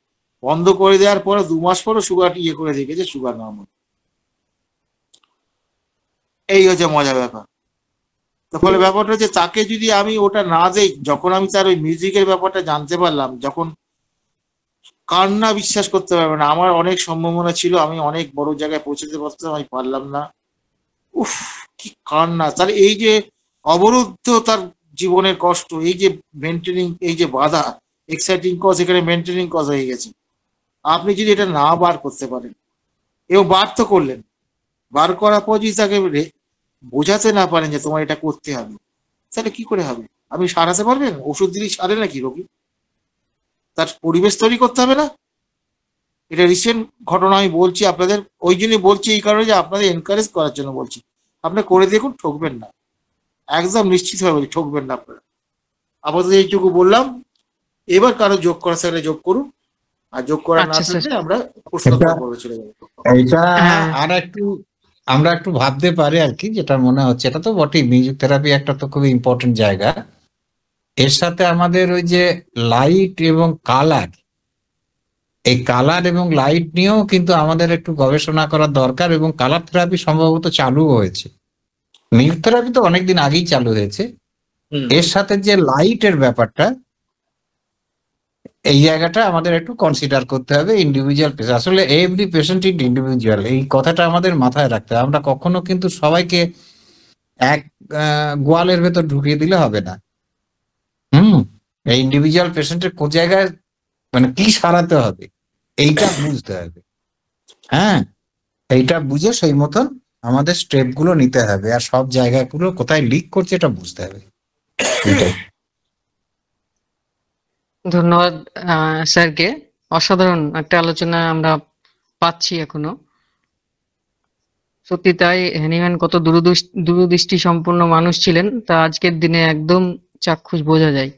বন্ধ করে দেওয়ার পরে 2 মাস পরে সুগার করে দেখেছে সুগার নর্মাল। এই হচ্ছে মজার ব্যাপার। তো ফলে ব্যাপারটা হচ্ছে তাকে যদি আমি ওটা না দেই, যখন আমি তার ওই মিউজিকের ব্যাপারটা জানতে পারলাম, যখন কান্না বিশ্বাস করতে পারবে না, আমার অনেক সম্ভাবনা ছিল, আমি অনেক বড় জায়গায় পৌঁছতে পারতাম, আমি পারলাম না। উফ, কি কান্না! তাহলে এই যে অবরুদ্ধ তার জীবনের কষ্ট, এই যে মেনটেনিং, এই যে বাধা, এক্সাইটিং কজ এখানে মেনটেনিং কজ হয়ে গেছে। আপনি যদি এটা না বার করতে পারেন, এবং বার তো করলেন, বার করার পর যদি তাকে বোঝাতে না পারেন যে তোমার এটা করতে হবে, তাহলে কি করে হবে? আপনি সারাতে পারবেন? ওষুধ দিলেই সারে নাকি রোগী? তার পরিবেশ তৈরি করতে হবে না? এটা রিসেন্ট ঘটনা আমি বলছি আপনাদের, ওই জন্যই বলছি, এই কারণে যে আপনাদের এনকারেজ করার জন্য বলছি। আপনি করে দেখুন, ঠকবেন না, একদম নিশ্চিত হয়ে বলছি, ঠকবেন না আপনারা। আপাতত এইটুকু বললাম, এবার কারো যোগ করা থাকলে যোগ করুন, আর যোগ করা না থাকলে আমরা প্রশ্ন পর্বে চলে যাবো। এটা আর একটু আমরা একটু ভাবতে পারি আর কি, যেটা মনে হচ্ছে, এটা তো বটেই, মিউজিক থেরাপি একটা তো খুবই ইম্পর্টেন্ট জায়গা। এর সাথে আমাদের ওই যে লাইট এবং কালার, এই কালার এবং লাইট নিয়েও কিন্তু আমাদের একটু গবেষণা করার দরকার, এবং কালার থেরাপি সম্ভবত চালু হয়েছে। মিউজিক থেরাপি তো অনেকদিন আগেই চালু হয়েছে। এর সাথে যে লাইটের ব্যাপারটা, এই জায়গাটা আমাদের একটু কনসিডার করতে হবে। ইন্ডিভিজুয়াল পেশেন্ট, আসলে এভরি পেশেন্ট ইজ ইন্ডিভিজুয়াল, এই কথাটা আমাদের মাথায় রাখতে হবে। আমরা কখনো কিন্তু সবাইকে এক গোয়ালের ভেতর ঢুকিয়ে দিলে হবে না। এই ইন্ডিভিজুয়াল পেশেন্টের কোন জায়গায় মানে কি সারাতে হবে এইটা বুঝতে হবে। হ্যাঁ, এইটা বুঝে সেই মতন আমাদের স্টেপ গুলো নিতে হবে, আর সব জায়গাগুলো কোথায় লিক করছে এটা বুঝতে হবে। ধন্যবাদ স্যারকে, অসাধারণ একটা আলোচনা আমরা পাচ্ছি এখনো। সত্যি তাই, হ্যানিম্যান কত দূরদৃষ্টি সম্পন্ন মানুষ ছিলেন তা আজকের দিনে একদম চাক্ষুষ বোঝা যায়।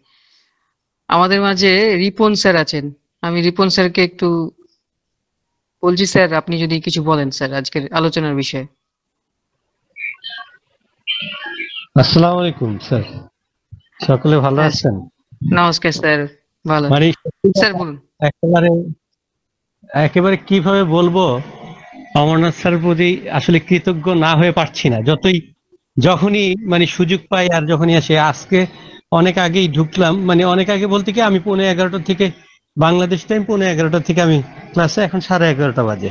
আমাদের মাঝে রিপন স্যার আছেন, আমি রিপন স্যারকে একটু বলছি, স্যার আপনি যদি কিছু বলেন স্যার আজকের আলোচনার বিষয়ে। আসসালামু আলাইকুম স্যার, সকলে ভালো আছেন? নমস্কার স্যার, ভালো। মানে স্যার বলুন। একেবারে কিভাবে বলবো, অমরনাথ স্যার প্রতি আসলে কৃতজ্ঞ না হয়ে পারছি না। যখনই মানে সুযোগ পাই, আর যখনই আসে, আজকে অনেক আগেই ঢুকলাম, মানে অনেক আগে বলতে কি আমি 11:15 থেকে, বাংলাদেশ টাইম 11:15 থেকে আমি ক্লাসে, এখন 11:30 বাজে।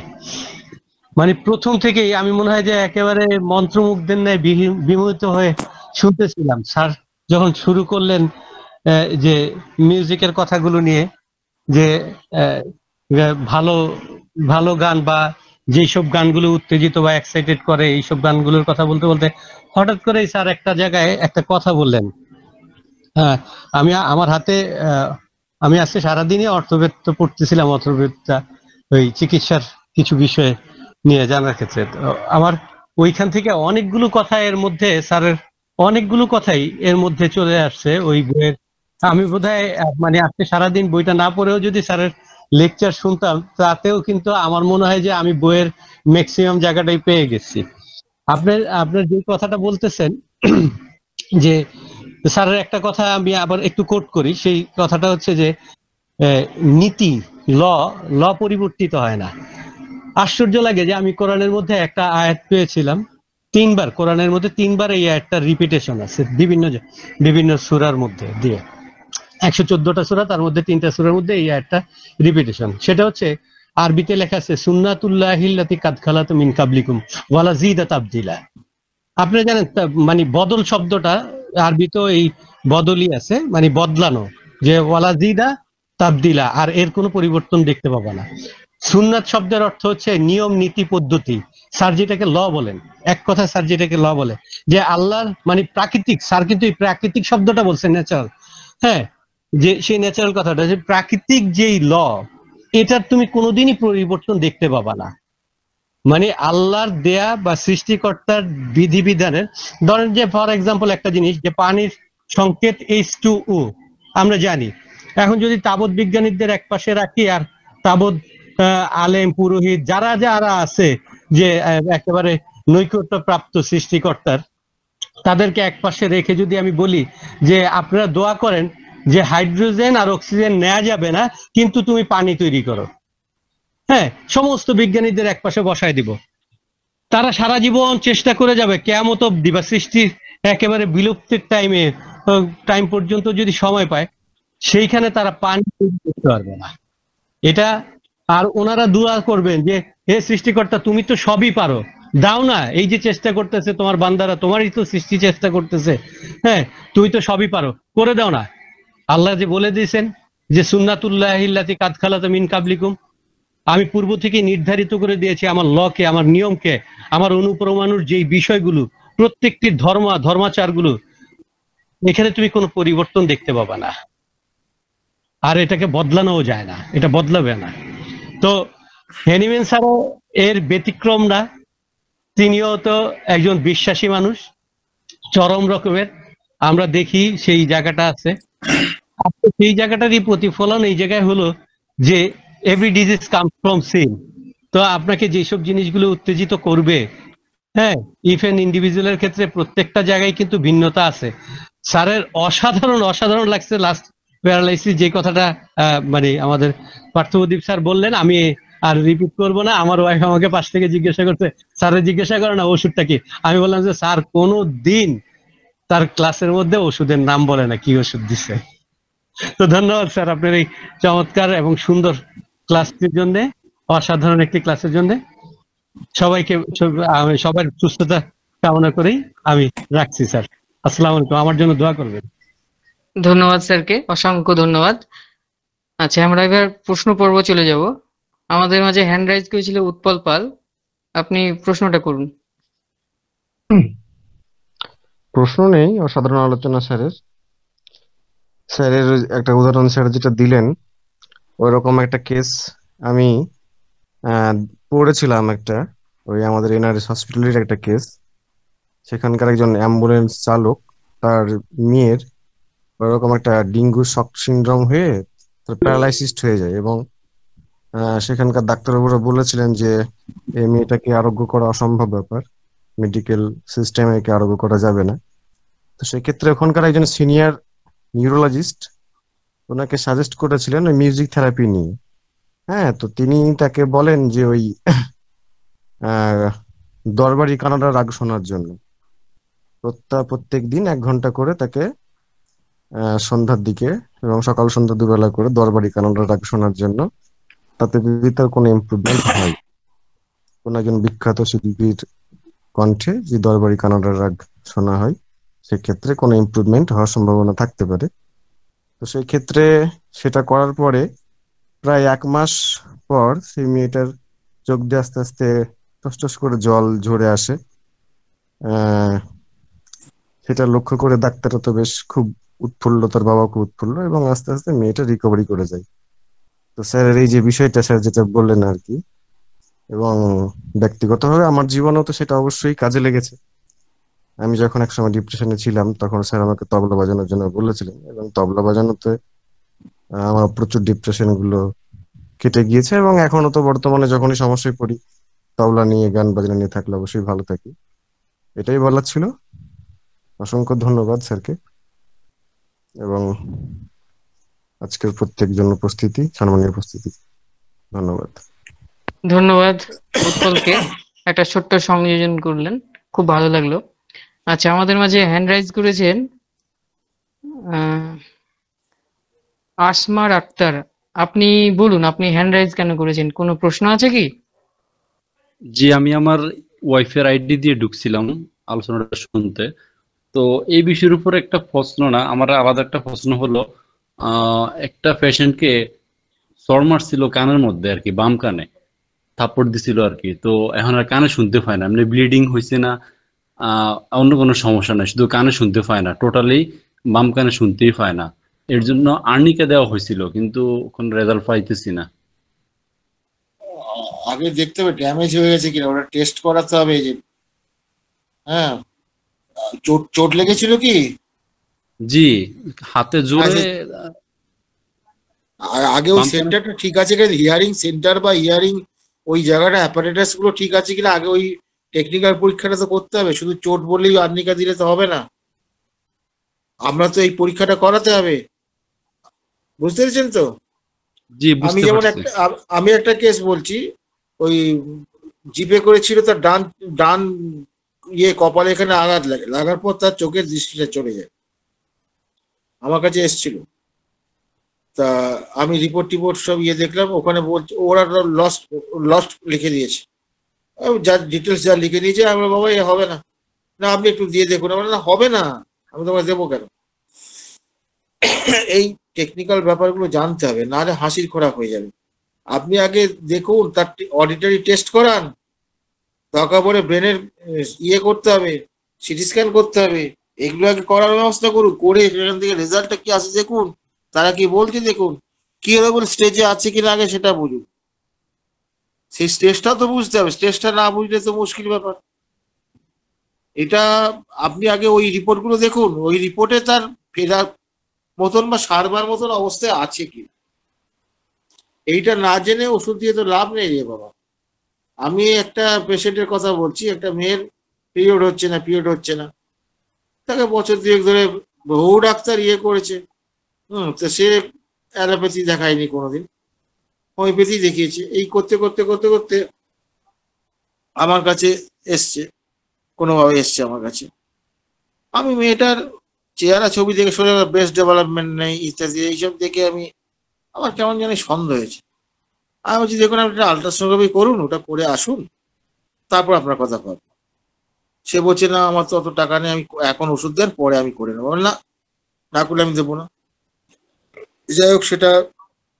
মানে প্রথম থেকেই আমি মনে হয় যে একেবারে মন্ত্রমুগ্ধের ন্যায় বিমোহিত হয়ে শুনতেছিলাম। স্যার যখন শুরু করলেন যে মিউজিকের কথাগুলো নিয়ে, যে ভালো ভালো গান বা যেসব গানগুলো উত্তেজিত বা এক্সাইটেড করে, এইসব গানগুলোর কথা বলতে বলতে হঠাৎ করেই স্যার একটা জায়গায় একটা কথা বললেন। হ্যাঁ, আমার হাতে আমি আজকে সারাদিনই অর্থোপেড পড়তেছিলাম, অর্থোপেডটা ওই চিকিৎসার কিছু বিষয়ে নিয়ে জানার ক্ষেত্রে। আমার ওইখান থেকে অনেকগুলো কথা এর মধ্যে, স্যারের অনেকগুলো কথাই এর মধ্যে চলে আসছে ওই বইয়ের। আমি বোধহয় মানে আজকে সারাদিন বইটা না পড়েও যদি স্যারের লেকচার শুনতাম, তাতেও কিন্তু আমার মনে হয় যে আমি বইয়ের ম্যাক্সিমাম জায়গাটাই পেয়ে গেছি। আপনার যে কথাটা বলতেছেন, যে স্যারের একটা কথা আমি আবার একটু কোট করি, সেই কথাটা হচ্ছে যে নীতি, ল পরিবর্তিত হয় না। আশ্চর্য লাগে যে আমি কোরআনের মধ্যে একটা আয়াত পেয়েছিলাম 3বার, কোরআনের মধ্যে 3বার এই আয়াতটা রিপিটেশন আছে বিভিন্ন সূরার মধ্যে দিয়ে। 114টা সূরা, তার মধ্যে 3টা সূরার মধ্যে এই আয়াতটা রিপিটেশন। সেটা হচ্ছে আরবিতে লেখা আছে সুন্নাতুল্লাহিল্লাতি কাদ খালাত মিন কাবলিকুম ওয়ালা জিদা তাবদিলা। আপনি জানেন মানে বদল শব্দটা আরবিতেও এই বদলই আছে, মানে বদলানো, যে ওয়ালা জিদা তাবদিলা, আর এর কোনো পরিবর্তন দেখতে পাবা না। সুন্নাত শব্দের অর্থ হচ্ছে নিয়ম, নীতি, পদ্ধতি। স্যার যেটাকে ল বলেন, এক কথা স্যার যেটাকে ল বলে, যে আল্লাহর মানে প্রাকৃতিক, স্যার কিন্তু এই প্রাকৃতিক শব্দটা বলছেন, ন্যাচারাল। হ্যাঁ, যে সেই ন্যাচারাল কথাটা, যে প্রাকৃতিক যেই ল, এটার তুমি কোনোদিনই পরিবর্তন দেখতে পাবা না। মানে আল্লাহর দেয়া বা সৃষ্টিকর্তার বিধিবিধানের, ধরেন যে ফর এক্সাম্পল একটা জিনিস, যে পানির সংকেত H2O আমরা জানি। এখন যদি তাবৎ বিজ্ঞানীদের এক পাশে রাখি, আর তাবৎ আলেম, পুরোহিত যারা যারা আছে, যে একেবারে নৈকট্য প্রাপ্ত সৃষ্টিকর্তার, তাদেরকে এক পাশে রেখে যদি আমি বলি যে আপনারা দোয়া করেন যে হাইড্রোজেন আর অক্সিজেন নেওয়া যাবে না, কিন্তু তুমি পানি তৈরি করো, হ্যাঁ, সমস্ত বিজ্ঞানীদের এক পাশে বসায় দিব, তারা সারা জীবন চেষ্টা করে যাবে কিয়ামত অবধি বা সৃষ্টির একেবারে বিলুপ্তির টাইম পর্যন্ত যদি সময় পায়, সেইখানে তারা পানি তৈরি করতে পারবে না। এটা, আর ওনারা দোয়া করবেন যে হে সৃষ্টিকর্তা, তুমি তো সবই পারো, দাও না, এই যে চেষ্টা করতেছে তোমার বান্দারা, তোমারই তো সৃষ্টি চেষ্টা করতেছে, হ্যাঁ, তুমি তো সবই পারো, করে দাও না। আল্লাহ যে বলে দিয়েছেন যে সুন্নাতুল্লাহিল্লাতি কাদ খালাত মিন কাবলিকুম, আমি পূর্ব থেকে নির্ধারিত করে দিয়েছি আমার লকে, আমার নিয়মকে, আমার অনুপ্রমাণুর যেই বিষয়গুলো, প্রত্যেকটি ধর্মাচারগুলো, এখানে তুমি কোনো পরিবর্তন দেখতে পাবা না, আর এটাকে বদলানোও যায় না, এটা বদলাবে না। তো হ্যানিম্যান স্যারও এর ব্যতিক্রম না, তিনিও তো একজন বিশ্বাসী মানুষ চরম রকমের, আমরা দেখি সেই জায়গাটা আছে। সেই জায়গাটারই প্রতিফলন এই জায়গায় হলো যে every disease comes from sin. তো আপনাকে যেসব জিনিসগুলো উত্তেজিত করবে, হ্যাঁ, ইভেন ইন্ডিভিজুয়ালের ক্ষেত্রে প্রত্যেকটা জায়গায় কিন্তু ভিন্নতা আছে। স্যারের অসাধারণ লাগছে লাস্ট প্যারালাইসিস যে কথাটা মানে আমাদের পার্থপ্রদীপ স্যার বললেন, আমি আর রিপিট করব না। আমার ওয়াইফ আমাকে পাশ থেকে জিজ্ঞাসা করতে, স্যারের জিজ্ঞাসা করে না ওষুধটা কি, আমি বললাম যে স্যার কোনো দিন তার ক্লাসের মধ্যে ওষুধের নাম বলে না, কি ওষুধ দিচ্ছে। তো ধন্যবাদ স্যার আপনার এই চমৎকার এবং সুন্দর ক্লাসটির জন্য, অসাধারণ একটি ক্লাসের জন্য। সবাইকে, সবার সুস্থতা কামনা করেই আমি রাখছি স্যার। আসসালামু আলাইকুম, আমার জন্য দোয়া করবেন। ধন্যবাদ স্যারকে, অসংখ্য ধন্যবাদ। আচ্ছা, আমরা এবার প্রশ্ন পর্ব চলে যাব। আমাদের মাঝে হ্যান্ড রাইজ করেছিল উৎপল পাল, আপনি প্রশ্নটা করুন। প্রশ্ন নেই, অসাধারণ আলোচনা স্যারের। স্যারের একটা উদাহরণ স্যার যেটা দিলেন, ওইরকম একটা কেস আমি পড়েছিলাম একটা, ওই আমাদের এনআরএস হসপিটালের একটা কেস। সেখানকার একজন অ্যাম্বুলেন্স চালক, তার মেয়ের ওইরকম একটা ডেঙ্গু শক সিনড্রোম হয়ে তার প্যারালাইসিস হয়ে যায়, এবং সেখানকার ডাক্তারবাবুরা বলেছিলেন যে এই মেয়েটাকে আরোগ্য করা অসম্ভব ব্যাপার, মেডিকেল সিস্টেমে একে আরোগ্য করা যাবে না। তো সেক্ষেত্রে ওখানকার একজন সিনিয়র নিউরোলজিস্ট ওনাকে সাজেস্ট করেছিলেন ওই মিউজিক থেরাপি নিয়ে। হ্যাঁ, তো তিনি তাকে বলেন যে ওই দরবারি কানাডা রাগ শোনার জন্য প্রত্যেক দিন 1 ঘন্টা করে তাকে সন্ধ্যার দিকে এবং সকাল সন্ধ্যা দুবেলা করে দরবারি কানাডা রাগ শোনার জন্য। তাতে যদি তার কোনো ইমপ্রুভমেন্ট হয়, কোন একজন বিখ্যাত শিল্পীর কণ্ঠে যে দরবারি কানাডা রাগ শোনা হয়, সেক্ষেত্রে কোনো ইমপ্রুভমেন্ট হওয়ার সম্ভাবনা থাকতে পারে। তো সেই ক্ষেত্রে সেটা করার পরে প্রায় 1 মাস পর সেই মেয়েটার চোখ দিয়ে আস্তে আস্তে টস করে জল ঝরে আসে। সেটা লক্ষ্য করে ডাক্তাররা তো বেশ খুব উৎফুল্ল, তার বাবা খুব উৎফুল্ল, এবং আস্তে আস্তে মেয়েটা রিকভারি করে যায়। তো স্যারের এই যে বিষয়টা স্যার যেটা বললেন আর কি, এবং ব্যক্তিগতভাবে আমার জীবনেও তো সেটা অবশ্যই কাজে লেগেছে। আমি যখন একসময় ডিপ্রেশনে ছিলাম, তখন স্যার আমাকে তবলা বাজানোর জন্য বলেছিলেন, এবং তবলা বাজানোতে আমার প্রচুর ডিপ্রেশন গুলো কেটে গিয়েছে, এবং এখনো তো বর্তমানে যখনই সমস্যায় পড়ি তবলা নিয়ে, গান বাজনা নিয়ে থাকলে অবশ্যই ভালো থাকি। এটাই বলার ছিল। অসংখ্য ধন্যবাদ স্যারকে, এবং আজকের প্রত্যেকজন উপস্থিতি, সম্মানীয় উপস্থিতি, ধন্যবাদ। ধন্যবাদ উৎপলকে, একটা ছোট্ট সংযোজন করলেন, খুব ভালো লাগলো। আচ্ছা, আমাদের মাঝে হ্যান্ড রাইজ করেছেন আসমার আক্তার, আপনি বলুন, আপনি হ্যান্ড রাইজ কেন করেছেন, কোনো প্রশ্ন আছে কি? জি, আমি আমার ওয়াইফের আইডি দিয়ে ঢুকছিলাম আলোচনাটা শুনতে। তো এই বিষয়ের উপর একটা প্রশ্ন না, আমার আলাদা একটা প্রশ্ন হলো, একটা পেশেন্টকে চড় মারছিল কানের মধ্যে আর কি, বাম কানে থাপ্পড় দিছিল আর কি। তো এখন আর কানে শুনতে পায় না, এমনি ব্লিডিং হয়েছে না, অন্য কোনো সমস্যা নাই, শুধু কানে শুনতে পায় না, টোটালি বাম কানে শুনতেই পায় না। এর জন্য আর্নিকা দেওয়া হয়েছিল, কিন্তু কোনো রেজাল্ট পাইতেছি না। আগে দেখতে হবে ড্যামেজ হয়ে গেছে কিনা, ওটা টেস্ট করাতে হবে যে। হ্যাঁ, চোট চোট লেগেছিল কি? জি, হাতে জোরে আগে ওই বাম কানে। সেন্টারটা ঠিক আছে কিনা, হিয়ারিং সেন্টার বা হিয়ারিং ওই জায়গাটা অ্যাপারেটাস গুলো ঠিক আছে কিনা, আগে ওই টেকনিক্যাল পরীক্ষাটা তো করতে হবে। শুধু চোট বললেই আর্নিকা দিলে তো হবে না, আমরা তো এই পরীক্ষাটা করাতে হবে, বুঝতে পেরেছেন তো? জি, আমি বুঝতে যেমন পারছি। আমি একটা কেস বলছি, ওই জিপে করেছিল, তার ডান ডান কপালে এখানে আঘাত লাগে, লাগার পর তার চোখের দৃষ্টিটা চলে যায়, আমার কাছে এসেছিল। তা আমি রিপোর্ট টিপোর্ট সব দেখলাম, ওখানে বলছে ওরা লস্ট লস্ট লিখে দিয়েছে, যা ডিটেলস যা লিখে দিয়েছে। আমরা বাবা এ হবে না, না আপনি একটু দিয়ে দেখুন। আমরা না হবে না, আমি তোমাকে দেবো কেন? এই টেকনিক্যাল ব্যাপারগুলো জানতে হবে, নাহলে হাসির খোরাক হয়ে যাবে। আপনি আগে দেখুন, তার অডিটরি টেস্ট করান, দরকার পড়ে ব্রেনের করতে হবে, সিটি স্ক্যান করতে হবে, এগুলো আগে করার ব্যবস্থা করুন, করে সেখান থেকে রেজাল্টটা কি আসে দেখুন, তারা কি বলছে দেখুন, কি এরকম স্টেজে আছে কিনা আগে সেটা বুঝুন। সেই স্টেজটা তো বুঝতে হবে, স্টেজটা না বুঝলে তো মুশকিল ব্যাপার। এটা আপনি আগে ওই রিপোর্টগুলো দেখুন, ওই রিপোর্টে তার ফেরার মতন বা সারবার মতন অবস্থায় আছে কি। এইটা না জেনে ওষুধ দিয়ে তো লাভ নেই রে বাবা। আমি একটা পেশেন্টের কথা বলছি, একটা মেয়ের পিরিয়ড হচ্ছে না, তাকে বছর দুয়েক ধরে বহু ডাক্তার করেছে, তো সে অ্যালোপ্যাথি দেখায়নি কোনোদিন, হোমিওপ্যাথি দেখিয়েছে। এই করতে করতে করতে করতে আমার কাছে এসছে, কোনোভাবে এসছে আমার কাছে। আমি মেয়েটার চেহারা ছবি দেখে সোজা ব্রেস্ট ডেভেলপমেন্ট নেই ইত্যাদি এইসব দেখে আমার কেমন জানি সন্দেহ হয়েছে। আমি বলছি দেখুন, আপনি আলট্রাসোনোগ্রাফি করুন, ওটা করে আসুন, তারপর আপনার কথা ভাববো। সে বলছে না আমার তো অত টাকা নেই, আমি এখন ওষুধ দেন, পরে আমি করে নেবো। না, না করলে আমি দেবো না। যাই হোক, সেটা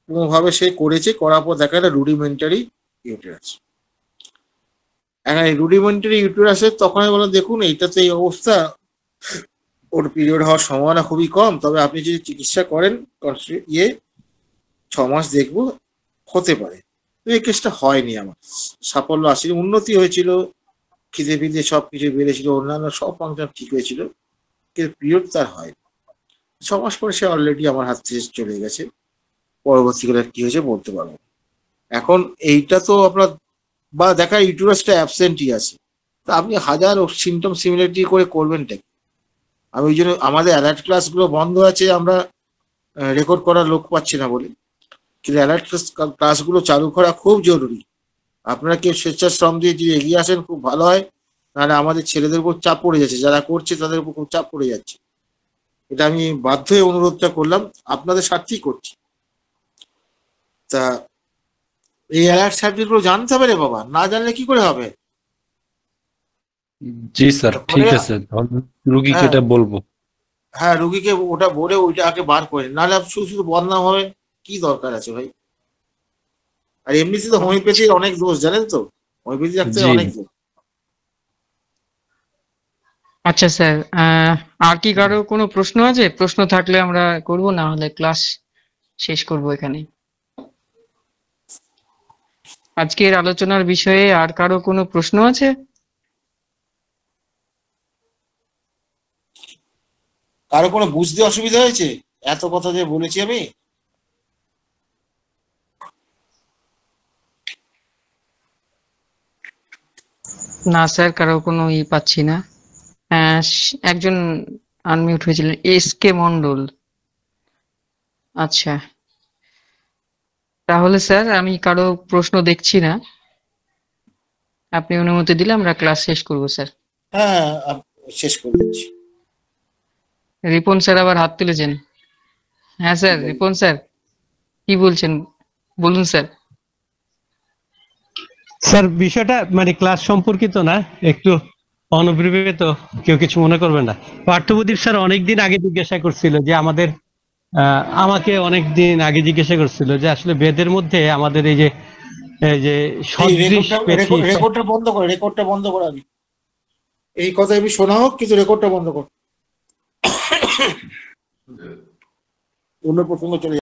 কোনোভাবে সে করেছে, করার পর দেখা যায় রুডিমেন্টারি ইউটেরাস। এখন এই রুডিমেন্টারি ইউটেরাসের তখন আমি বললাম দেখুন এইটাতে এই অবস্থা, ওর পিরিয়ড হওয়ার সম্ভাবনা খুবই কম, তবে আপনি যদি চিকিৎসা করেন 6 মাস দেখবো, হতে পারে। তো এই কেসটা হয়নি, আমার সাফল্য আসেনি, উন্নতি হয়েছিল, খিদে ফিদে সবকিছু বেড়েছিল, অন্যান্য সব ফাংশন ঠিক হয়েছিল, কিন্তু পিরিয়ড তার হয়। 6 মাস পরে সে অলরেডি আমার হাত থেকে চলে গেছে, পরবর্তীকালে কি হয়েছে বলতে পারবো। এখন এইটা তো আপনার বা দেখা ইউটেরাসটা অ্যাবসেন্টই আছে, তা আপনি হাজার সিমটম সিমিলারিটি করে করবেনটা কি? আমি ওই জন্য আমাদের অ্যালার্ট ক্লাসগুলো বন্ধ আছে, আমরা রেকর্ড করার লোক পাচ্ছি না বলে, কিন্তু অ্যালার্ট ক্লাসগুলো চালু করা খুব জরুরি। আপনারা কেউ স্বেচ্ছাশ্রম দিয়ে যদি এগিয়ে আসেন খুব ভালো হয়, নাহলে আমাদের ছেলেদের উপর চাপ পড়ে যাচ্ছে, যারা করছে তাদের উপর খুব চাপ পড়ে যাচ্ছে। এটা আমি বাধ্য হয়ে অনুরোধটা করলাম, আপনাদের স্বার্থেই করছি। তা এই অ্যালার্ট সাবজেক্টগুলো জানতে হবে রে বাবা, না জানলে কি করে হবে? জি স্যার, ঠিক আছে, রুগীকে হ্যাঁ এটা বলবো। হ্যাঁ, রুগীকে ওটা বলে ওইটা আগে বার করে, নাহলে শুধু শুধু বদনাম হবে, কি দরকার আছে ভাই? আর এমনিতে তো হোমিওপ্যাথির অনেক দোষ জানেন তো, হোমিওপ্যাথি ডাক্তারের জি, অনেক দোষ। আচ্ছা স্যার, আর কি কারো কোনো প্রশ্ন আছে? প্রশ্ন থাকলে আমরা করব, না হলে ক্লাস শেষ করব এখানে। আজকের আলোচনার বিষয়ে আর কারো কোনো প্রশ্ন আছে? কারো কোনো বুঝতে অসুবিধা হয়েছে এত কথা যে বলেছি আমি? না স্যার, কারো কোনো পাচ্ছি না। একজন আনমিউট হয়েছিলেন, SK মন্ডল। আচ্ছা, তাহলে স্যার আমি কারো প্রশ্ন দেখছি না, আপনি অনুমতি দিলে আমরা ক্লাস শেষ করব স্যার। হ্যাঁ, শেষ করে দিচ্ছি। রিপন স্যার আবার হাত তুলেছেন। হ্যাঁ স্যার, রিপন স্যার কি বলছেন, বলুন স্যার। স্যার বিষয়টা মানে ক্লাস সম্পর্কিত না, একটু অনভিপ্রেত, কেউ কিছু মনে করবেন না। পার্থপ্রদীপ স্যার অনেকদিন আগে জিজ্ঞাসা করছিল যে আমাদের আমাকে অনেক দিন আগে জিজ্ঞাসা করছিল যে আসলে বেদের মধ্যে আমাদের এই যে সদৃশ রেকর্ডটা বন্ধ করো আগে। এই কথা আমি শোনা হোক, কিন্তু রেকর্ডটা বন্ধ কর। অন্য প্রসঙ্গ চলে